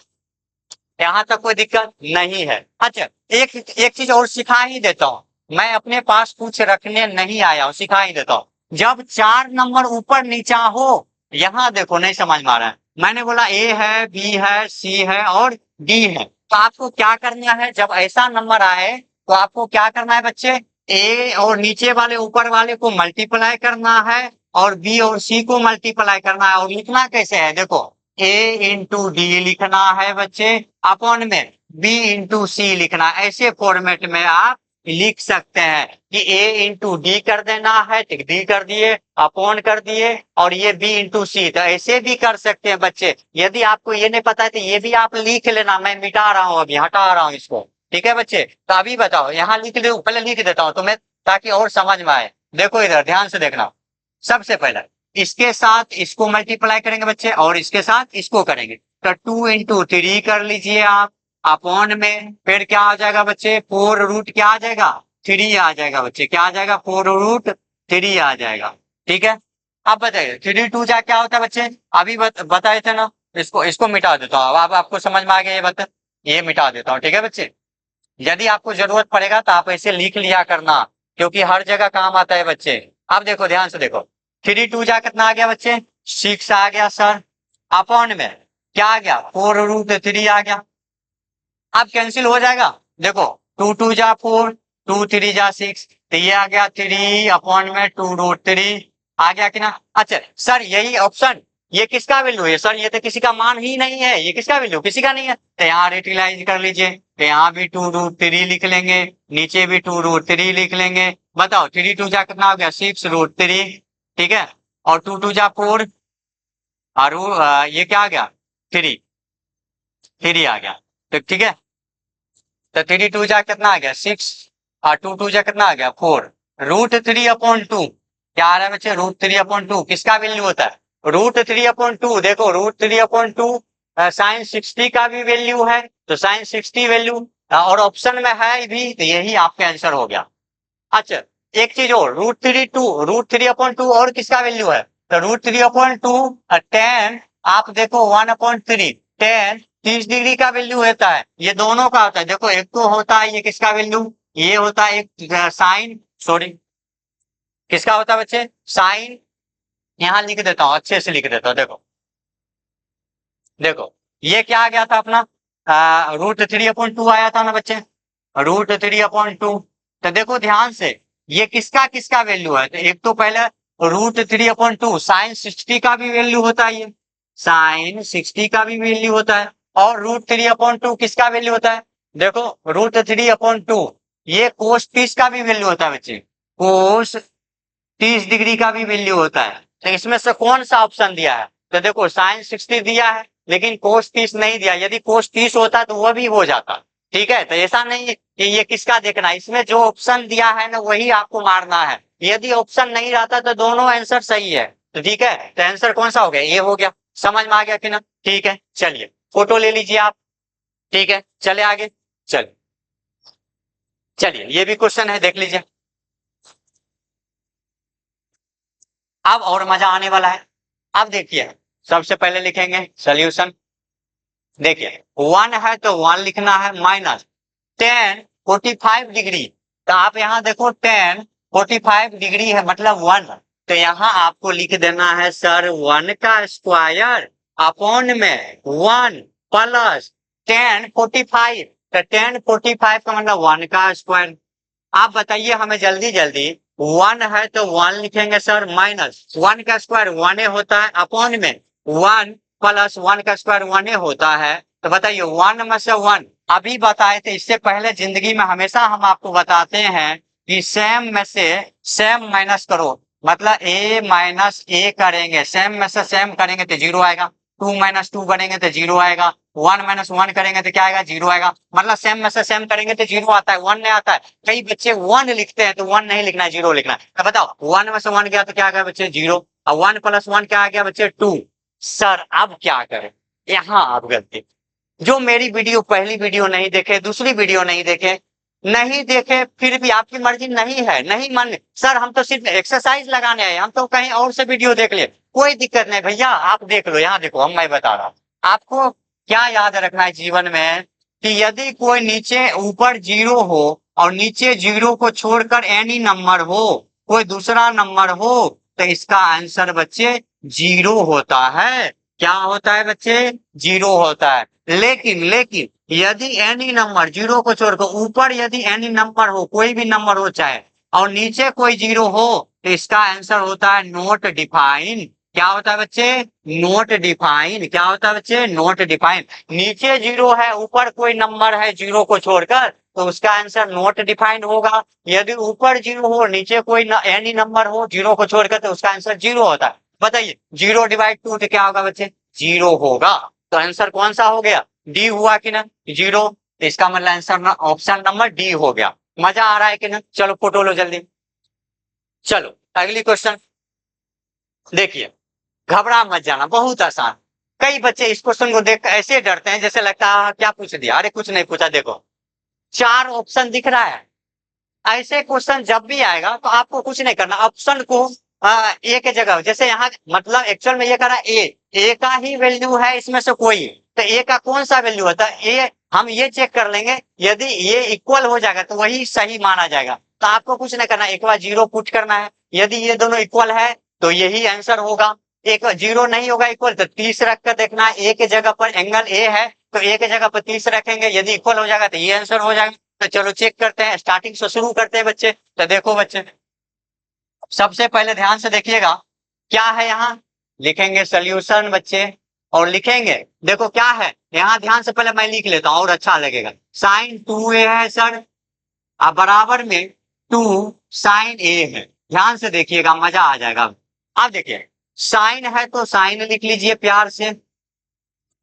यहाँ तक कोई दिक्कत नहीं है। अच्छा, एक एक चीज और सिखा ही देता हूँ, मैं अपने पास कुछ रखने नहीं आया हूँ, सिखा ही देता हूँ। जब 4 नंबर ऊपर नीचा हो, यहाँ देखो नहीं समझ में आ रहा है, मैंने बोला ए है, बी है, सी है और डी है, तो आपको क्या करना है, जब ऐसा नंबर आए तो आपको क्या करना है बच्चे, ए और नीचे वाले ऊपर वाले को मल्टीप्लाई करना है और बी और सी को मल्टीप्लाई करना है। और लिखना कैसे है, देखो ए इंटू डी लिखना है बच्चे, अपॉन में बी इंटू सी लिखना, ऐसे फॉर्मेट में आप लिख सकते हैं कि ए इंटू डी कर देना है, ठीक, डी कर दिए, अपॉन कर दिए, और ये बी इंटू सी, तो ऐसे भी कर सकते हैं बच्चे। यदि आपको ये नहीं पता है तो ये भी आप लिख लेना, मैं मिटा रहा हूँ अभी, हटा रहा हूँ इसको, ठीक है बच्चे। तो अभी बताओ, यहाँ लिख लो, पहले लिख देता हूँ तुम्हें ताकि और समझ में आए। देखो इधर ध्यान से देखना, सबसे पहले इसके साथ इसको मल्टीप्लाई करेंगे बच्चे और इसके साथ इसको करेंगे, तो 2 इंटू 3 कर लीजिए आप, अपॉन में फिर क्या आ जाएगा बच्चे, 4 रूट क्या आ जाएगा, 3 आ जाएगा बच्चे, क्या आ जाएगा, 4 रूट 3 आ जाएगा, ठीक है। अब बताइए 3 2 जा क्या होता है बच्चे, अभी बताए थे ना, इसको इसको मिटा देता हूँ, अब आपको समझ में आ गया, ये मिटा देता हूँ, ठीक है बच्चे। यदि आपको जरूरत पड़ेगा तो आप ऐसे लिख लिया करना, क्योंकि हर जगह काम आता है बच्चे। अब देखो ध्यान से देखो, 3 2 जा कितना आ गया बच्चे, 6 आ गया सर, अपॉन में क्या आ गया, 4 रूट 3 आ गया। अब कैंसिल हो जाएगा, देखो 2 2 जा 4, 2 3 जा 6, तो ये आ गया 3 अपॉन में 2 रूट 3 आ गया कि ना। अच्छा सर यही ऑप्शन, ये किसका वैल्यू है सर, ये तो किसी का मान ही नहीं है, ये किसका वैल्यू, किसी का नहीं है, तो यहाँ रेटिलाइज कर लीजिए, तो यहाँ भी 2 रूट 3 लिख लेंगे, नीचे भी 2 रूट 3 लिख लेंगे। बताओ 3 2 जा कितना हो गया, 6 रूट 3, ठीक है, और 2 2 जा 4, और ये क्या आ गया, 3 आ गया, तो ठीक है। तो 3 2 जा कितना आ गया, 6, और 2 2 जा कितना आ गया, 4, रूट 3 अपॉन 2 क्या आ रहा है बच्चे, रूट 3 अपॉन 2 किसका वैल्यू होता है, रूट 3 अपॉन 2, देखो रूट 3 अपॉन 2 साइन 60 का भी वैल्यू है, तो साइन 60 वैल्यू, और ऑप्शन में है भी, तो यही आपका आंसर हो गया। अच्छा एक चीज और, रूट थ्री अपॉन टू और किसका वैल्यू है, तो रूट 3 अपॉन 2 10, आप देखो 1 अपॉन 3, 10 30 डिग्री का वैल्यू होता है, ये दोनों का होता है, देखो एक तो होता है ये किसका वैल्यू, ये होता है एक साइन, सॉरी किसका होता है बच्चे, साइन, यहाँ लिख देता हूँ, अच्छे से लिख देता हूँ, देखो देखो ये क्या आ गया था अपना, रूट 3 अपॉन 2 आया था ना बच्चे, रूट 3 अपॉन 2, तो देखो ध्यान से ये किसका किसका वैल्यू है, तो एक तो पहले रूट 3 अपॉन 2 साइन 60 का भी वैल्यू होता है, ये साइन 60 का भी वैल्यू होता है, और रूट 3 अपॉन 2 किसका वैल्यू होता है, देखो रूट 3 अपॉन 2 ये कोस 30 का भी वैल्यू होता है बच्चे, कोस 30 डिग्री का भी वैल्यू होता है, तो इसमें से कौन सा ऑप्शन दिया है, तो देखो साइन 60 दिया है लेकिन कोस 30 नहीं दिया, यदि कोस 30 होता तो वह भी हो जाता, ठीक है। तो ऐसा नहीं है कि ये किसका देखना है, इसमें जो ऑप्शन दिया है ना वही आपको मारना है, यदि ऑप्शन नहीं रहता तो दोनों आंसर सही है, तो ठीक है, तो आंसर कौन सा हो गया, ये हो गया, समझ में आ गया कि ना, ठीक है। चलिए फोटो ले लीजिए आप, ठीक है, चले आगे, चलिए चलिए ये भी क्वेश्चन है, देख लीजिए, अब और मजा आने वाला है। अब देखिए सबसे पहले लिखेंगे सोल्यूशन, देखिए 1 है तो 1 लिखना है, माइनस 10 45 डिग्री, तो आप यहाँ देखो 10 45 डिग्री है मतलब 1, तो यहाँ आपको लिख देना है सर 1 का स्क्वायर अपॉन में 1 प्लस 10 45, तो 10 45 का मतलब 1 का स्क्वायर। आप बताइए हमें जल्दी जल्दी, 1 है तो 1 लिखेंगे सर, माइनस 1 का स्क्वायर 1 होता है, अपॉन में 1 प्लस 1 का स्क्वायर 1 होता है, तो बताइए 1 में से 1, अभी बताए थे इससे पहले, जिंदगी में हमेशा हम आपको बताते हैं कि सेम में से सेम माइनस करो, मतलब ए माइनस ए करेंगे, सेम में से सेम करेंगे तो 0 आएगा, 2 माइनस 2 करेंगे तो 0 आएगा, 1 माइनस 1 करेंगे तो क्या आएगा, 0 आएगा, मतलब सेम में से सेम करेंगे तो 0 आता है, 1 नहीं आता है। कई बच्चे 1 लिखते हैं तो 1 नहीं लिखना है, 0 लिखना है। तो बताओ 1 में से 1 गया तो क्या आ गया बच्चे, 0, और 1 प्लस 1 क्या आ गया बच्चे, 2। सर अब क्या करें, यहाँ आप गलती, जो मेरी वीडियो पहली वीडियो नहीं देखे, दूसरी वीडियो नहीं देखे, नहीं देखे फिर भी आपकी मर्जी नहीं है, नहीं मान, सर हम तो सिर्फ एक्सरसाइज लगाने आए, हम तो कहीं और से वीडियो देख ले, कोई दिक्कत नहीं भैया, आप देख लो, यहाँ देखो, हम मैं बता रहा हूँ आपको, क्या याद रखना है जीवन में कि यदि कोई नीचे ऊपर 0 हो और नीचे 0 को छोड़कर एनी नंबर हो, कोई दूसरा नंबर हो, तो इसका आंसर बच्चे 0 होता है, क्या होता है बच्चे, 0 होता है। लेकिन लेकिन यदि एनी नंबर जीरो को छोड़कर ऊपर यदि एनी नंबर हो, कोई भी नंबर हो चाहे, और नीचे कोई जीरो हो, तो इसका आंसर होता है नोट डिफाइन। क्या होता है बच्चे? Note define. क्या होता है बच्चे? Note define. नीचे जीरो है, ऊपर कोई नंबर है जीरो को छोड़कर, तो उसका आंसर नोट डिफाइंड होगा। यदि ऊपर जीरो हो, नीचे कोई एनी नंबर हो जीरो को छोड़कर, तो उसका आंसर जीरो होता है। बताइए, जीरो डिवाइड टू तो क्या होगा बच्चे? जीरो होगा। तो आंसर कौन सा हो गया? डी हुआ कि ना? जीरो। तो इसका मतलब आंसर ऑप्शन नंबर डी हो गया। मजा आ रहा है कि ना? चलो फोटो लो जल्दी। चलो अगली क्वेश्चन देखिए, घबरा मत जाना, बहुत आसान। कई बच्चे इस क्वेश्चन को देख ऐसे डरते हैं जैसे लगता है क्या पूछ दिया। अरे कुछ नहीं पूछा। देखो, चार ऑप्शन दिख रहा है। ऐसे क्वेश्चन जब भी आएगा तो आपको कुछ नहीं करना, ऑप्शन को एक जगह, जैसे यहाँ मतलब एक्चुअल में ये करा ए का ही वैल्यू है इसमें से कोई, तो ए का कौन सा वैल्यू होता है? ए हम ये चेक कर लेंगे, यदि ये इक्वल हो जाएगा तो वही सही माना जाएगा। तो आपको कुछ नहीं करना, एक बार जीरो पुट करना है। यदि ये दोनों इक्वल है तो यही आंसर होगा। एक जीरो नहीं होगा इक्वल तो 30 रख कर देखना है। एक जगह पर एंगल ए है तो एक जगह पर 30 रखेंगे, यदि इक्वल हो जाएगा तो ये आंसर हो जाएगा। तो चलो चेक करते हैं, स्टार्टिंग से शुरू करते हैं बच्चे। तो देखो बच्चे, सबसे पहले ध्यान से देखिएगा, क्या है यहाँ? लिखेंगे सोल्यूशन बच्चे, और लिखेंगे, देखो क्या है यहाँ, ध्यान से पहले मैं लिख लेता हूँ और अच्छा लगेगा। साइन 2a है सर, अब बराबर में 2 साइन a है। ध्यान से देखिएगा, मजा आ जाएगा। अब देखिए, साइन है तो साइन लिख लीजिए प्यार से,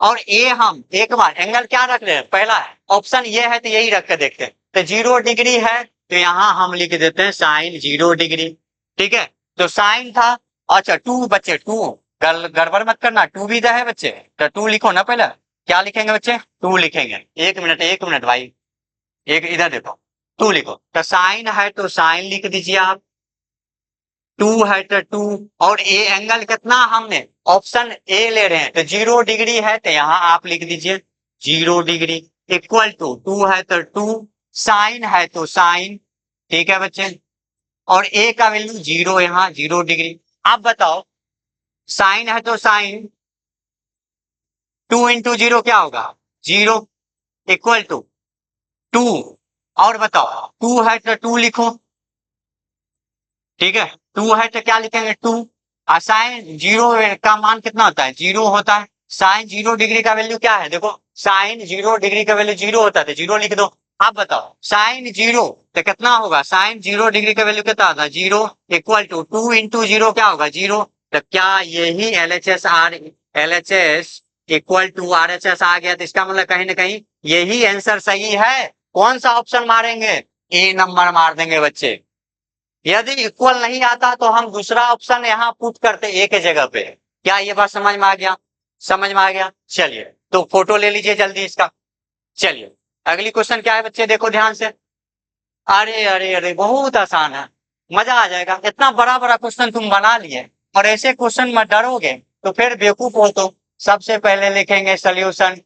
और ए हम एक बार एंगल क्या रख रहे हैं? पहला है ऑप्शन ये है तो यही रख के देखते हैं। तो 0 डिग्री है तो यहाँ हम लिख देते हैं साइन 0 डिग्री। ठीक है, तो साइन था। अच्छा 2 बच्चे, 2 गड़बड़ मत करना, 2 भी है बच्चे, तो 2 लिखो ना पहले। क्या लिखेंगे बच्चे? 2 लिखेंगे। एक मिनट भाई, एक इधर देखो, 2 लिखो। तो साइन है तो साइन लिख दीजिए आप, 2 है तो 2, और ए एंगल कितना हमने ऑप्शन ए ले रहे हैं तो 0 डिग्री है तो यहाँ आप लिख दीजिए 0 डिग्री, इक्वल टू 2 है तो 2, साइन है तो साइन। ठीक है बच्चे, और ए का वैल्यू 0, यहाँ 0 डिग्री। आप बताओ, साइन है तो साइन, 2 इंटू 0 क्या होगा? 0, इक्वल टू 2, और बताओ 2 है तो 2 लिखो। ठीक है, 2 है तो क्या लिखेंगे? 2। साइन 0 का मान कितना होता है? 0 होता है। साइन 0 डिग्री का वैल्यू क्या है? देखो, साइन 0 डिग्री का वैल्यू 0 होता है तो 0 लिख दो। आप बताओ, साइन 0 तो कितना होगा? साइन 0 डिग्री का वैल्यू कितना होता है? 0, इक्वल टू 2 इंटू 0 क्या होगा? 0। तो क्या यही L H S equal to R H S आ गया? तो इसका मतलब कहीं ना कहीं यही आंसर सही है। कौन सा ऑप्शन मारेंगे? ए नंबर मार देंगे बच्चे। यदि इक्वल नहीं आता तो हम दूसरा ऑप्शन यहाँ पुट करते एक ही जगह पे। क्या ये बात समझ में आ गया? समझ में आ गया। चलिए, तो फोटो ले लीजिए जल्दी इसका। चलिए, अगली क्वेश्चन क्या है बच्चे? देखो ध्यान से। अरे अरे अरे, बहुत आसान है, मजा आ जाएगा। इतना बड़ा बड़ा क्वेश्चन तुम बना लिए, और ऐसे क्वेश्चन में डरोगे तो फिर बेवकूफ हो। तो सबसे पहले लिखेंगे सोल्यूशन,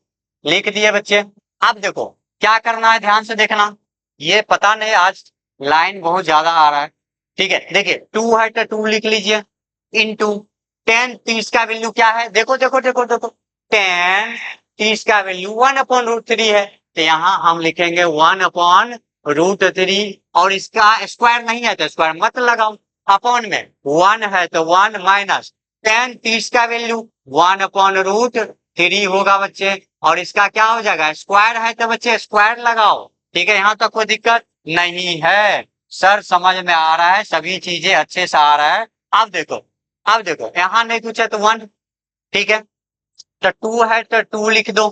लिख दिए बच्चे। अब देखो क्या करना है, ध्यान से देखना। ये पता नहीं आज लाइन बहुत ज्यादा आ रहा है। ठीक है, देखिए 2 है तो 2 लिख लीजिए, इंटू 10, 30 का वैल्यू क्या है? देखो देखो देखो देखो, 10 30 का वैल्यू 1/√3 है, तो यहाँ हम लिखेंगे 1/√3, और इसका स्क्वायर नहीं है तो स्क्वायर मत लगाओ। अपॉन में 1 है तो 1 माइनस 10 30 का वैल्यू 1/√3 होगा बच्चे, और इसका क्या हो जाएगा? स्क्वायर है तो बच्चे स्क्वायर लगाओ। ठीक है, यहाँ तक कोई दिक्कत नहीं है। सर समझ में आ रहा है, सभी चीजें अच्छे से आ रहा है। अब देखो, अब देखो, यहाँ नहीं कुछ है तो 1। ठीक है, तो 2 है तो 2 लिख दो।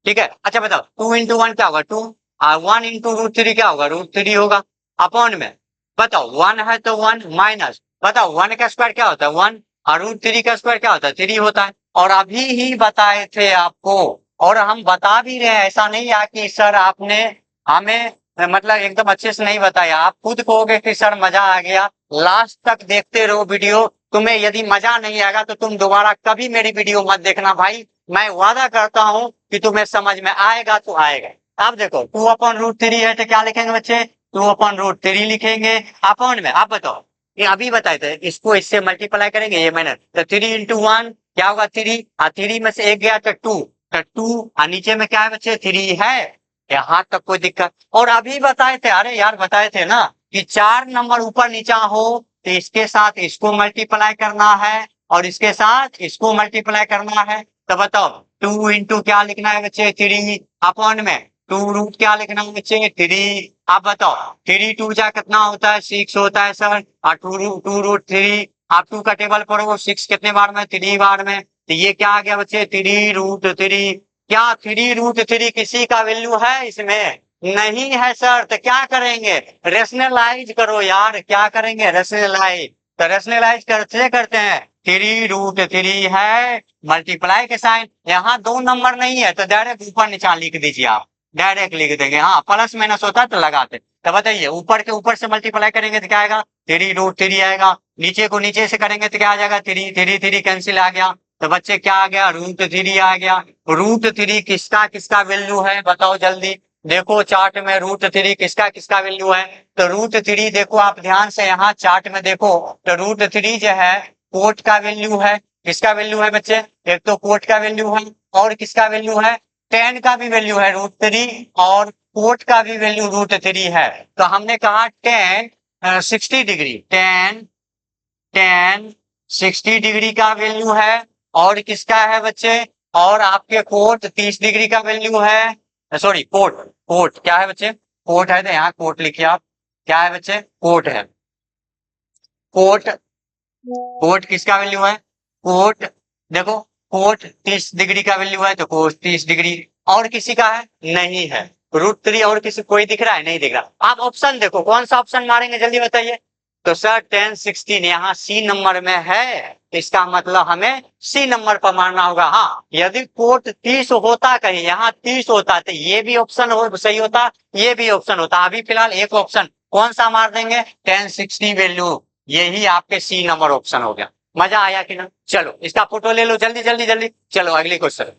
ठीक है, अच्छा बताओ 2 इंटू 1 क्या होगा? 2, और 1 इंटू √3 क्या होगा? √3 होगा। अपॉन में बताओ 1 है तो 1 माइनस, बताओ 1 का स्क्वायर क्या होता है? 1, और √3 का स्क्वायर क्या होता है? 3 होता है। और अभी ही बताए थे आपको, और हम बता भी रहे हैं, ऐसा नहीं है कि सर आपने हमें मतलब एकदम अच्छे से नहीं बताया। आप खुद कहोगे कि सर मजा आ गया। लास्ट तक देखते रहो वीडियो, तुम्हें यदि मजा नहीं आएगा तो तुम दोबारा कभी मेरी वीडियो मत देखना भाई। मैं वादा करता हूं कि तुम्हें समझ में आएगा तो आएगा। अब देखो 2/√3 है तो क्या लिखेंगे बच्चे? 2/√3 लिखेंगे। अपॉन में आप बताओ, ये अभी बताए थे, इसको इससे मल्टीप्लाई करेंगे, ये मैंने तो 3 इंटू 1 क्या होगा? 3, और 3 में से एक गया तो 2, तो 2 और नीचे में क्या है बच्चे 3 है, यहाँ तक कोई दिक्कत। और अभी बताए थे, अरे यार बताए थे ना कि 4 नंबर ऊपर नीचा हो तो इसके साथ इसको मल्टीप्लाई करना है और इसके साथ इसको मल्टीप्लाई करना है। तो बताओ 2 इंटू क्या लिखना है बच्चे 3 अपॉन में 2 रूट क्या लिखना है बच्चे 3। आप बताओ 3 2 जा कितना होता है 6 होता है सर, और 2 रूट 3 आप 2 का टेबल पढ़ो 6 कितने बार में 3 बार में, तो ये क्या आ गया बच्चे 3 रूट 3। क्या 3 रूट 3 किसी का वैल्यू है इसमें? नहीं है सर। तो क्या करेंगे, रेशनलाइज करो यार, क्या करेंगे रेशनलाइज। तो रेशनलाइज करते करते हैं 3 रूट 3 है, मल्टीप्लाई के साइन, यहाँ 2 नंबर नहीं है तो डायरेक्ट ऊपर नीचे लिख दीजिए, आप डायरेक्ट लिख देंगे। हाँ प्लस माइनस होता तो लगाते। तो बताइए ऊपर के ऊपर से मल्टीप्लाई करेंगे तो क्या आएगा 3 रूट 3 आएगा, नीचे को नीचे से करेंगे तो क्या आ जाएगा 3 3 3 कैंसिल आ गया। तो बच्चे क्या आ गया रूट 3 आ गया। रूट 3 किसका किसका वैल्यू है बताओ जल्दी। देखो चार्ट में रूट 3 किसका किसका वैल्यू है। तो रूट 3 देखो आप ध्यान से यहाँ चार्ट में देखो, तो रूट 3 जो है कोट का वैल्यू है। किसका वैल्यू है बच्चे, एक तो कोट का वैल्यू है और किसका वैल्यू है टेन का भी वैल्यू है रूट 3 और कोट का भी वैल्यू रूट 3 है। तो हमने कहा टेन 60 डिग्री, टेन 60 डिग्री का वैल्यू है और किसका है बच्चे, और आपके कोट 30 डिग्री का वैल्यू है। सॉरी कोट, कोट क्या है बच्चे, कोट है तो यहाँ कोट लिखिए आप, क्या है बच्चे कोट है। कोट, कोट किसका वैल्यू है, कोट देखो कोट 30 डिग्री का वैल्यू है तो कोट 30 डिग्री। और किसी का है नहीं है, रूट 3 और किसी कोई दिख रहा है नहीं दिख रहा। आप ऑप्शन देखो कौन सा ऑप्शन मारेंगे जल्दी बताइए। तो सर 10 16 यहाँ सी नंबर में है, इसका मतलब हमें सी नंबर पर मारना होगा। हाँ यदि कोट 30 होता कहीं यहाँ 30 होता तो ये भी ऑप्शन हो सही होता, ये भी ऑप्शन होता। अभी फिलहाल एक ऑप्शन कौन सा मार देंगे 10 60 वैल्यू, यही आपके सी नंबर ऑप्शन हो गया। मजा आया कि ना। चलो इसका फोटो ले लो जल्दी जल्दी जल्दी। चलो अगली क्वेश्चन,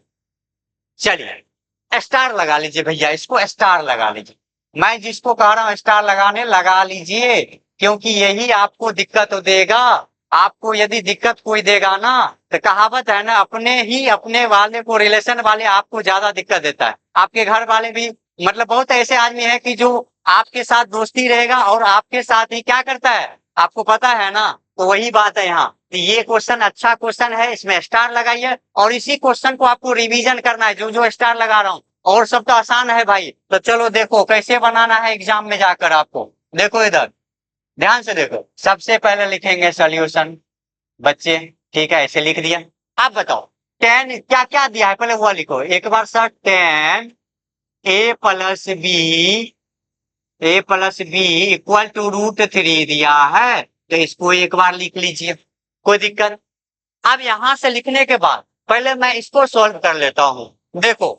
चलिए स्टार लगा लीजिए भैया, इसको स्टार लगा लीजिए। मैं जिसको कह रहा हूं स्टार लगाने लगा लीजिए, क्योंकि यही आपको दिक्कत देगा। आपको यदि दिक्कत कोई देगा ना तो कहावत है ना अपने ही अपने वाले को रिलेशन वाले आपको ज्यादा दिक्कत देता है। आपके घर वाले भी मतलब बहुत ऐसे आदमी है कि जो आपके साथ दोस्ती रहेगा और आपके साथ ही क्या करता है आपको पता है ना। तो वही बात है यहाँ, तो ये क्वेश्चन अच्छा क्वेश्चन है, इसमें स्टार लगाइए और इसी क्वेश्चन को आपको रिवीजन करना है जो जो स्टार लगा रहा हूँ। और सब तो आसान है भाई। तो चलो देखो कैसे बनाना है एग्जाम में जाकर आपको। देखो इधर ध्यान से देखो, सबसे पहले लिखेंगे सॉल्यूशन बच्चे, ठीक है ऐसे लिख दिया। आप बताओ टेन क्या क्या दिया है पहले वो लिखो एक बार sir. Ten A plus B equal to root 3 दिया है, तो इसको एक बार लिख लीजिए, कोई दिक्कत। अब यहां से लिखने के बाद पहले मैं इसको सॉल्व कर लेता हूं। देखो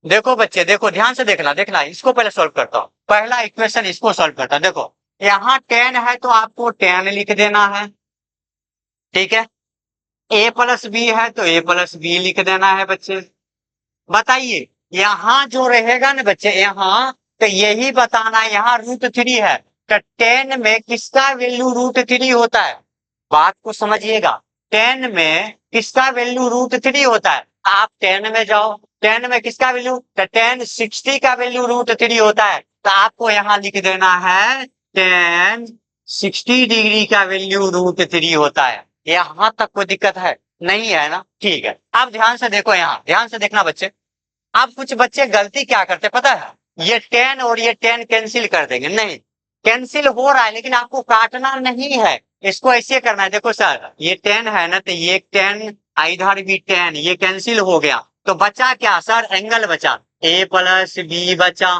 देखो बच्चे देखो ध्यान से देखना देखना, इसको पहले सॉल्व करता हूं। पहला इक्वेशन इसको सॉल्व करता, देखो यहाँ 10 है तो आपको 10 लिख देना है, ठीक है। ए प्लस बी है तो ए प्लस बी लिख देना है बच्चे। बताइए यहाँ जो रहेगा ना बच्चे, यहाँ तो यही बताना है, यहाँ रूट 3 है तो 10 में किसका वैल्यू रूट 3 होता है। बात को समझिएगा, 10 में किसका वैल्यू रूट 3 होता है। आप 10 में जाओ, 10 में किसका वैल्यू, तो 10 60 का वैल्यू रूट 3 होता है। तो आपको यहाँ लिख देना है 10 60 डिग्री का वैल्यू रूट 3 होता है। यहाँ तक कोई दिक्कत है नहीं है ना, ठीक है। अब ध्यान से देखो, यहाँ ध्यान से देखना बच्चे। अब कुछ बच्चे गलती क्या करते पता है, ये 10 और ये 10 कैंसिल कर देंगे। नहीं, कैंसिल हो रहा है लेकिन आपको काटना नहीं है, इसको ऐसे करना है। देखो सर ये 10 है ना तो ये 10 इधर भी 10, ये कैंसिल हो गया तो बचा क्या सर, एंगल बचा, ए प्लस बी बचा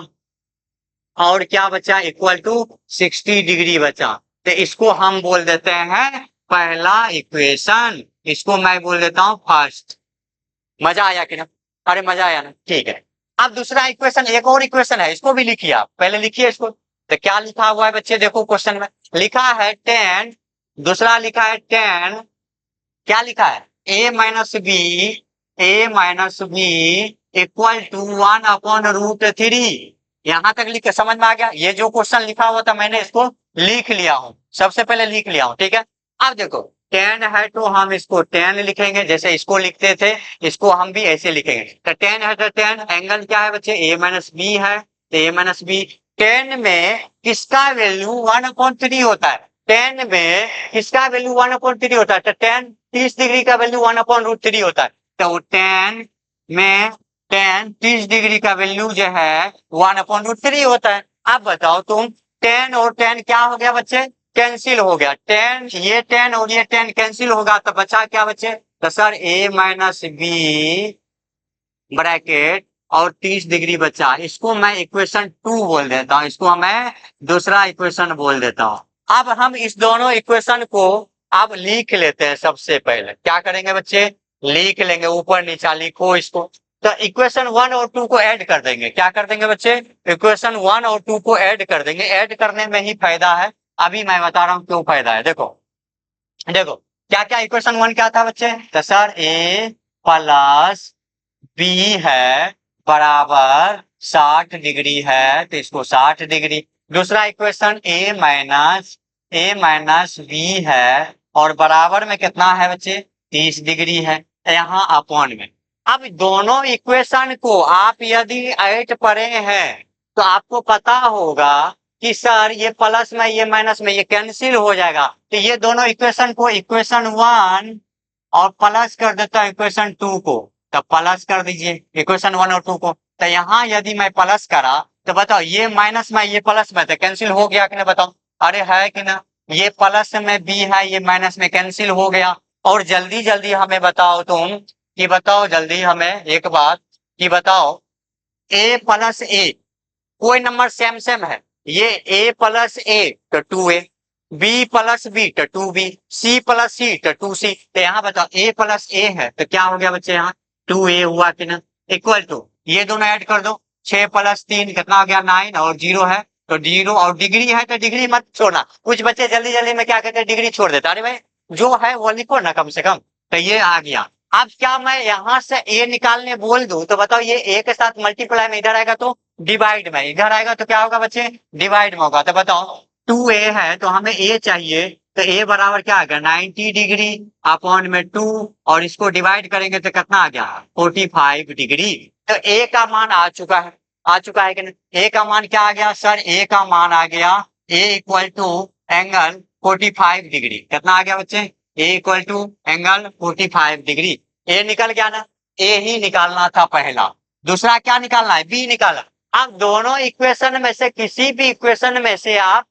और क्या बचा इक्वल टू 60 डिग्री बचा। तो इसको हम बोल देते हैं पहला इक्वेशन, इसको मैं बोल देता हूं फर्स्ट। मजा आया कि ना, अरे मजा आया ना, ठीक है। अब दूसरा इक्वेशन, एक और इक्वेशन है, इसको भी लिखिए आप, पहले लिखिए इसको। तो क्या लिखा हुआ है बच्चे, देखो क्वेश्चन में लिखा है 10, दूसरा लिखा है 10, क्या लिखा है A minus B equal to 1 upon root 3। यहां तक लिख के समझ में आ गया। ये जो क्वेश्चन लिखा हुआ था मैंने इसको लिख लिया हूं, सबसे पहले लिख लिया हूं, ठीक है। अब देखो टेन है तो हम इसको टेन लिखेंगे, जैसे इसको लिखते थे इसको हम भी ऐसे लिखेंगे। तो टेन है तो टेन, एंगल क्या है बच्चे, ए माइनस बी है, तो ए माइनस बी। टेन में किसका वैल्यू 1/3 होता है, टेन में किसका वैल्यू 1/3 होता है, तो टेन 30 डिग्री का वैल्यू 1/√3 होता है। तो टेन में टेन 30 डिग्री का वैल्यू जो है 1/√3 होता है। अब बताओ तुम, टेन और टेन क्या हो गया बच्चे, कैंसिल हो गया, टेन ये टेन और ये टेन कैंसिल होगा, तो बचा क्या बच्चे, तो सर ए माइनस बी ब्रैकेट और 30 डिग्री बचा। इसको मैं इक्वेशन 2 बोल देता हूं, इसको मैं दूसरा इक्वेशन बोल देता हूं। अब हम इस दोनों इक्वेशन को अब लिख लेते हैं। सबसे पहले क्या करेंगे बच्चे, लिख लेंगे, ऊपर नीचा लिखो इसको। तो इक्वेशन 1 और 2 को ऐड कर देंगे, क्या कर देंगे बच्चे, इक्वेशन 1 और 2 को ऐड कर देंगे। ऐड करने में ही फायदा है, अभी मैं बता रहा हूं क्यों फायदा है। देखो देखो क्या क्या इक्वेशन 1 क्या था बच्चे, तो सर ए प्लस बी है बराबर 60 डिग्री है, तो इसको 60 डिग्री। दूसरा इक्वेशन ए माइनस बी है और बराबर में कितना है बच्चे, 30 डिग्री है, तो यहाँ अपॉन में। अब दोनों इक्वेशन को आप यदि ऐड पढ़े हैं तो आपको पता होगा कि सर ये प्लस में ये माइनस में ये कैंसिल हो जाएगा, तो ये दोनों इक्वेशन को इक्वेशन 1 और प्लस कर देता है इक्वेशन 2 को, तो प्लस कर दीजिए इक्वेशन 1 और 2 को। तो यहाँ यदि मैं प्लस करा तो बताओ ये माइनस में ये प्लस में, तो कैंसिल हो गया कि नहीं बताओ, अरे है कि ना, ये प्लस में बी है ये माइनस में कैंसिल हो गया। और जल्दी जल्दी हमें बताओ तुम, कि बताओ जल्दी हमें एक बात, कि बताओ ए प्लस ए कोई नंबर सेम सेम है, ये ए प्लस ए तो 2a, बी प्लस बी तो 2b, सी प्लस सी तो 2c। तो यहाँ बताओ ए प्लस ए है तो क्या हो गया बच्चे, यहाँ 2a हुआ कि ना, इक्वल टू ये दोनों ऐड कर दो, 6 + 3 कितना हो गया 9, और 0 है तो 0, और डिग्री है तो डिग्री मत छोड़ना। कुछ बच्चे जल्दी जल्दी में क्या कहते हैं, डिग्री छोड़ देता, अरे भाई जो है वो लिखो ना कम से कम। तो ये आ गया। अब क्या मैं यहाँ से ए निकालने बोल दूं तो बताओ ये ए के साथ मल्टीप्लाई में इधर आएगा तो डिवाइड में, इधर आएगा तो क्या होगा बच्चे, डिवाइड में होगा। तो बताओ 2a है तो हमें a चाहिए, तो a बराबर क्या आ गया 90 डिग्री अपॉन में 2, और इसको डिवाइड करेंगे तो कितना आ गया 45 डिग्री। तो a का मान आ चुका है, आ चुका है कि नहीं, a का मान क्या आ गया सर, a का मान आ गया a equal to angle 45 degree. कितना आ गया बच्चे, a equal to angle 45 degree. a निकल गया ना, a ही निकालना था पहला, दूसरा क्या निकालना है, b निकाला। अब दोनों इक्वेशन में से किसी भी इक्वेशन में से आप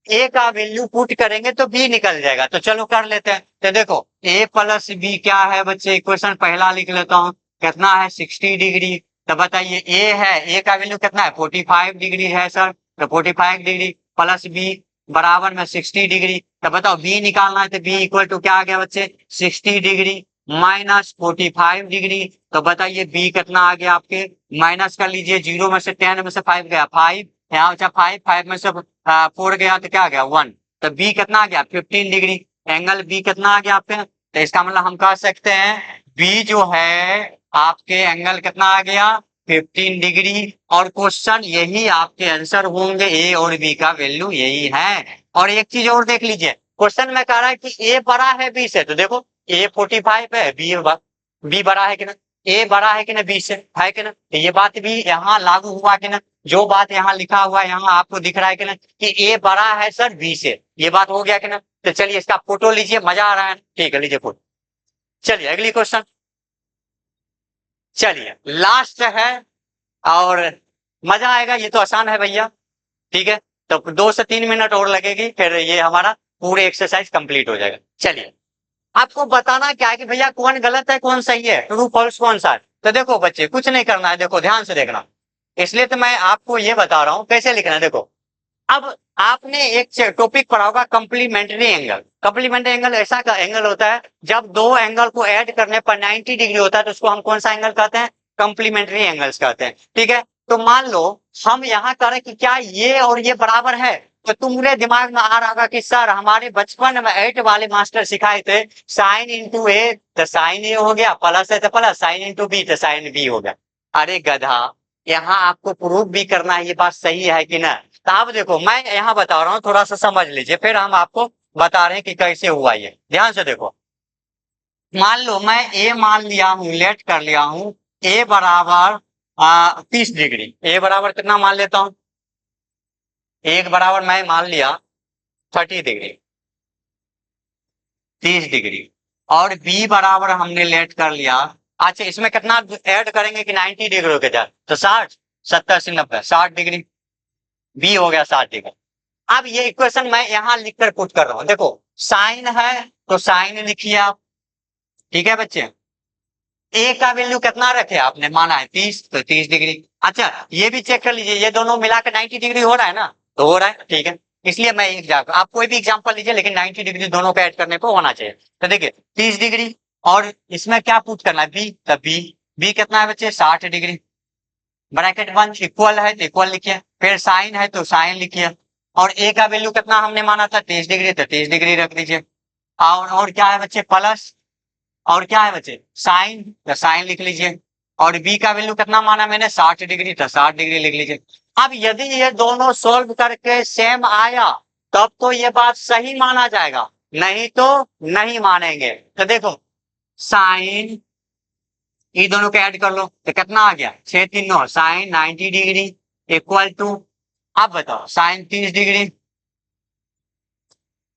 ए का वैल्यू पुट करेंगे तो बी निकल जाएगा। तो चलो कर लेते हैं। तो देखो ए प्लस बी क्या है बच्चे, इक्वेशन पहला लिख लेता हूँ, कितना है 60 डिग्री। तो बताइए ए है, ए का वैल्यू कितना है 45 डिग्री है सर, तो 45 डिग्री प्लस बी बराबर में 60 डिग्री। तो बताओ बी निकालना है, तो बी इक्वल टू क्या आ गया बच्चे 60 डिग्री माइनस 45 डिग्री। तो बताइए बी कितना आ गया आपके, माइनस कर लीजिए, 0 में से 10 में से 5 गया 5, यहाँ बचा 5, 5 में से 4 गया तो क्या आ गया 1, तो बी कितना आ गया 15 डिग्री। एंगल बी कितना आ गया आपके, तो इसका मतलब हम कह सकते हैं बी जो है आपके एंगल कितना आ गया 15 डिग्री। और क्वेश्चन यही आपके आंसर होंगे, ए और बी का वैल्यू यही है। और एक चीज और देख लीजिए, क्वेश्चन में कह रहा है कि ए बड़ा है बी से, तो देखो ए 45 है, बी बड़ा है कि ना, ए बड़ा है कि ना बी से, है कि ना, तो ये बात भी यहाँ लागू हुआ कि ना, जो बात यहाँ लिखा हुआ है यहाँ आपको दिख रहा है कि ना, कि ए बड़ा है सर बी से, ये बात हो गया कि ना। तो चलिए इसका फोटो लीजिए, मजा आ रहा है, ठीक है लीजिए फोटो। चलिए अगली क्वेश्चन, चलिए लास्ट है और मजा आएगा, ये तो आसान है भैया, ठीक है। तो 2 से 3 मिनट और लगेगी, फिर ये हमारा पूरे एक्सरसाइज कंप्लीट हो जाएगा। चलिए आपको बताना क्या है कि भैया कौन गलत है कौन सही है, ट्रू फॉल्स कौन सा है। तो देखो बच्चे कुछ नहीं करना है, देखो ध्यान से देखना, इसलिए तो मैं आपको ये बता रहा हूं कैसे लिखना है। देखो अब आपने एक टॉपिक पढ़ा होगा कम्प्लीमेंट्री एंगल। कम्प्लीमेंट्री एंगल ऐसा का एंगल होता है जब दो एंगल को ऐड करने पर 90 डिग्री होता है तो उसको हम कौन सा एंगल कहते हैं, कम्प्लीमेंट्री एंगल्स कहते हैं, ठीक है। तो मान लो हम यहाँ करें कि क्या ये और ये बराबर है, तो तुम्हारे दिमाग में आ रहा होगा कि सर हमारे बचपन में 8 वाले मास्टर सिखाए थे साइन इंटू ए तो साइन ए हो गया, प्लस है तो प्लस, साइन इंटू बी तो साइन बी हो गया। अरे गधा, यहाँ आपको प्रूफ भी करना है ये बात सही है कि ना। तो आप देखो मैं यहाँ बता रहा हूँ, थोड़ा सा समझ लीजिए फिर हम आपको बता रहे हैं कि कैसे हुआ। ये ध्यान से देखो, मान लो मैं ए मान लिया हूं, लेट कर लिया हूं, ए बराबर 30 डिग्री। ए बराबर कितना मान लेता हूं, एक बराबर मैं मान लिया 30 डिग्री, 30 डिग्री। और बी बराबर हमने लेट कर लिया, अच्छा इसमें कितना ऐड करेंगे कि 90 डिग्री के जाए, तो 60, 70, 80, 90, 60 डिग्री। बी हो गया 60 डिग्री। अब ये इक्वेशन मैं यहां लिखकर पुट कर रहा हूं, देखो साइन है तो साइन लिखिए आप, ठीक है बच्चे। ए का वैल्यू कितना रखे आपने, माना है 30, तो 30 डिग्री। अच्छा ये भी चेक कर लीजिए, ये दोनों मिलाकर 90 डिग्री हो रहा है ना, तो हो रहा है, ठीक है। इसलिए मैं आप कोई भी एग्जांपल लीजिए, लेकिन 90 डिग्री दोनों को ऐड करने को होना चाहिए। तो देखिए 30 डिग्री, और इसमें क्या पुट करना है, बी, तब बी, बी कितना है बच्चे, 60 डिग्री। ब्रैकेट 1 इक्वल है तो इक्वल लिखिए, फिर साइन है तो साइन लिखिए, और ए का वैल्यू कितना हमने माना था, 30 डिग्री, तो 30 डिग्री रख दीजिए। और क्या है बच्चे, प्लस, और क्या है बच्चे, साइन, तो साइन लिख लीजिए। और बी का वैल्यू कितना माना मैंने, 60 डिग्री, तो 60 डिग्री लिख लीजिए। अब यदि ये दोनों सोल्व करके सेम आया, तब तो ये बात सही माना जाएगा, नहीं तो नहीं मानेंगे। तो देखो साइन, ये दोनों को ऐड कर लो तो कितना आ गया, 6 3 9, साइन 90 डिग्री इक्वल टू, अब बताओ sine 30 degree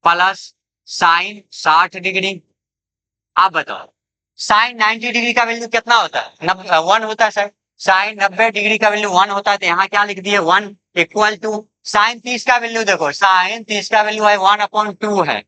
plus sine 60 degree. आप बताओ साइन 90 डिग्री का वैल्यू कितना होता है, 1 होता है सर। साइन 90 डिग्री का वैल्यू 1 होता है, तो यहाँ क्या लिख दिए 1 इक्वल टू, साइन 30 का वैल्यू देखो, साइन 30 का वैल्यू है 1/2 है,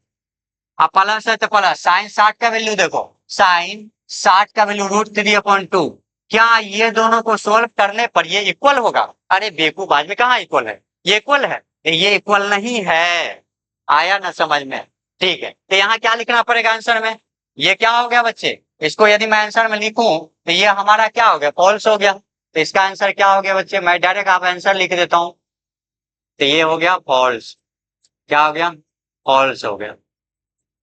अब प्लस है तो प्लस। साइन 60 का वैल्यू देखो, साइन 60 का वैल्यू √3/2। क्या ये दोनों को सोल्व करने पर ये इक्वल होगा, अरे बेवकूफ आदमी, कहाँ इक्वल है, ये इक्वल है, ये इक्वल नहीं है। आया ना समझ में, ठीक है। तो यहाँ क्या लिखना पड़ेगा आंसर में, ये क्या हो गया बच्चे, इसको यदि मैं आंसर में लिखूं तो ये हमारा क्या हो गया, फॉल्स हो गया। तो इसका आंसर क्या हो गया बच्चे, मैं डायरेक्ट आप आंसर लिख देता हूं, तो ये हो गया फॉल्स। क्या हो गया, फॉल्स हो गया।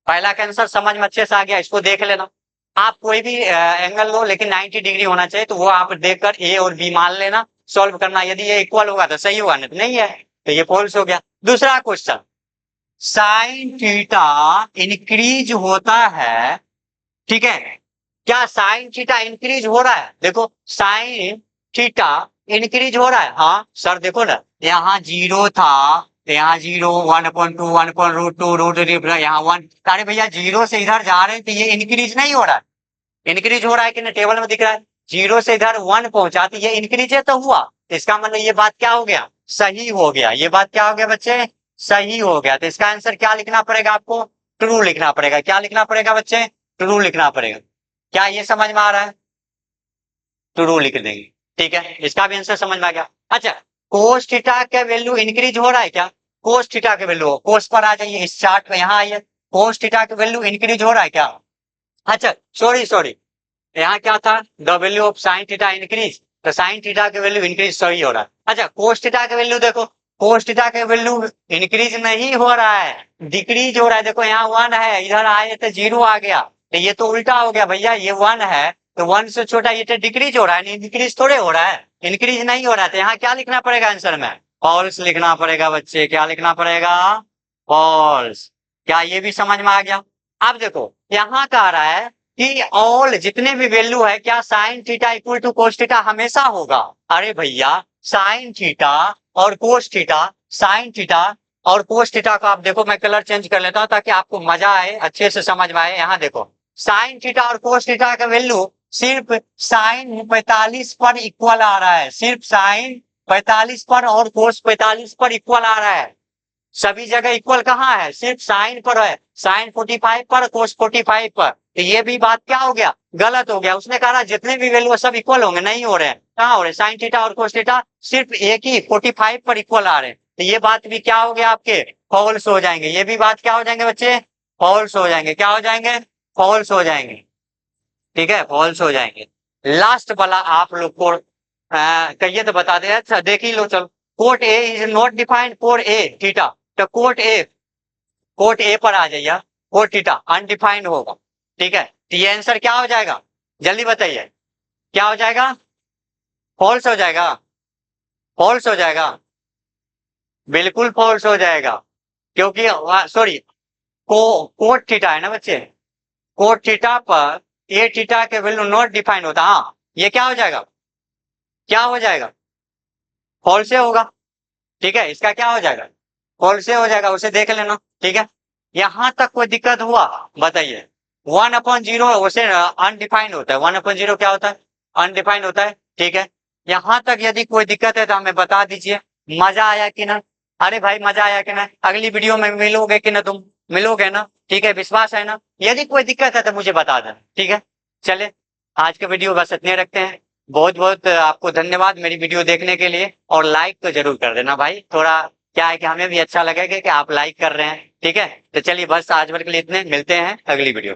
पहला का आंसर समझ में अच्छे से आ गया, इसको देख लेना। आप कोई भी एंगल लो, लेकिन 90 डिग्री होना चाहिए, तो वो आप देखकर ए और बी मान लेना, सॉल्व करना। यदि ये इक्वल होगा तो सही होगा, नहीं तो नहीं है, तो ये फॉल्स हो गया। दूसरा क्वेश्चन, साइन थीटा इंक्रीज होता है, ठीक है, क्या साइन थीटा इंक्रीज हो रहा है, देखो साइन थीटा इंक्रीज हो रहा है, हाँ सर देखो ना, यहाँ 0 था, तो यहाँ 0, 1/2, 1/√2, यहाँ 1, अरे भैया 0 से इधर जा रहे हैं, तो ये इंक्रीज नहीं हो रहा है, इंक्रीज हो रहा है कि नहीं, टेबल में दिख रहा है। 0 से इधर 1 पहुंचा, तो ये इंक्रीज है तो हुआ, तो इसका मतलब ये बात क्या हो गया, सही हो गया। ये बात क्या हो गया बच्चे, सही हो गया। तो इसका आंसर क्या लिखना पड़ेगा आपको, ट्रू लिखना पड़ेगा। क्या लिखना पड़ेगा बच्चे, ट्रू लिखना पड़ेगा। क्या ये समझ में आ रहा है, ट्रू लिख देंगे, ठीक है, इसका भी आंसर समझ में आ गया। अच्छा कोस थीटा का वैल्यू इंक्रीज हो रहा है क्या, कोस थीटा के वैल्यू, कोस पर आ जाइए, इस चार्ट में यहाँ आइए, कोस थीटा का वैल्यू इंक्रीज हो रहा है क्या, अच्छा सॉरी सॉरी, यहाँ क्या था, the value of sine theta increase, तो साइन थीटा के वैल्यू इंक्रीज सही हो रहा है। अच्छा कोस थीटा के वैल्यू देखो, कोस थीटा के वैल्यू इंक्रीज नहीं हो रहा है, डिक्रीज हो रहा है। देखो यहाँ 1 है, इधर आए तो 0 आ गया, तो ये तो उल्टा हो गया भैया, ये 1 है तो 1 से छोटा, ये तो डिक्रीज हो रहा है, इंक्रीज थोड़े हो रहा है, इंक्रीज नहीं हो रहा है। तो यहाँ क्या लिखना पड़ेगा आंसर में, फॉल्स लिखना पड़ेगा बच्चे। क्या लिखना पड़ेगा, फॉल्स। क्या ये भी समझ में आ गया। अब देखो यहाँ का आ रहा है कि ऑल जितने भी वैल्यू है, क्या sine theta equal to cos theta हमेशा होगा, अरे भैया साइन थीटा और कोस थीटा, साइन थीटा और कोस थीटा को आप देखो, मैं कलर चेंज कर लेता हूं ताकि आपको मजा आए, अच्छे से समझ में आए। यहाँ देखो साइन थीटा और कोस थीटा का वैल्यू सिर्फ साइन 45 पर इक्वल आ रहा है, सिर्फ साइन 45 पर और कोस 45 पर इक्वल आ रहा है। सभी जगह इक्वल कहाँ है, सिर्फ साइन पर है, साइन 45 पर, कोस 45 पर। तो ये भी बात क्या हो गया, गलत हो गया। उसने कहा जितने भी वैल्यू सब इक्वल होंगे, नहीं हो रहे हैं, कहाँ हो रहे, साइन थीटा और कोस थीटा सिर्फ एक ही 45 पर इक्वल आ रहे हैं। तो ये बात भी क्या हो गया आपके, फॉल्स हो जाएंगे। ये भी बात क्या हो जाएंगे बच्चे, फॉल्स हो जाएंगे। क्या हो जाएंगे, फॉल्स हो जाएंगे, ठीक है, फॉल्स हो जाएंगे। लास्ट वाला आप लोग को कहिए तो बता दे, अच्छा देख ही लो चलो। Cot A is not defined for a theta, तो कोट ए पर आ जाइए, कोट थीटा अनडिफाइंड होगा, ठीक है। तो ये आंसर क्या हो जाएगा, जल्दी बताइए, क्या हो जाएगा, फॉल्स हो जाएगा, फॉल्स हो जाएगा, बिल्कुल फॉल्स हो जाएगा, क्योंकि सॉरी कोट थीटा है ना बच्चे, कोट थीटा पर ए थीटा के वैल्यू नॉट डिफाइन होता, हाँ ये क्या हो जाएगा, क्या हो जाएगा, फॉल्स होगा, ठीक है, इसका क्या हो जाएगा, फॉल्स हो जाएगा, उसे देख लेना, ठीक है। यहां तक कोई दिक्कत हुआ बताइए। 1/0 उसे अनडिफाइंड होता है, 1/0 क्या होता है, अनडिफाइंड होता है, ठीक है। यहां तक यदि कोई दिक्कत है तो हमें बता दीजिए। मजा आया कि ना, अरे भाई मजा आया कि ना, अगली वीडियो में मिलोगे कि ना, तुम मिलोगे ना, ठीक है, विश्वास है ना, यदि कोई दिक्कत है तो मुझे बता देना, ठीक है। चले, आज का वीडियो बस इतने रखते हैं। बहुत बहुत आपको धन्यवाद मेरी वीडियो देखने के लिए, और लाइक तो जरूर कर देना भाई, थोड़ा क्या है कि हमें भी अच्छा लगेगा कि आप लाइक कर रहे हैं, ठीक है। तो चलिए बस आज भर के लिए इतने, मिलते हैं अगली वीडियो।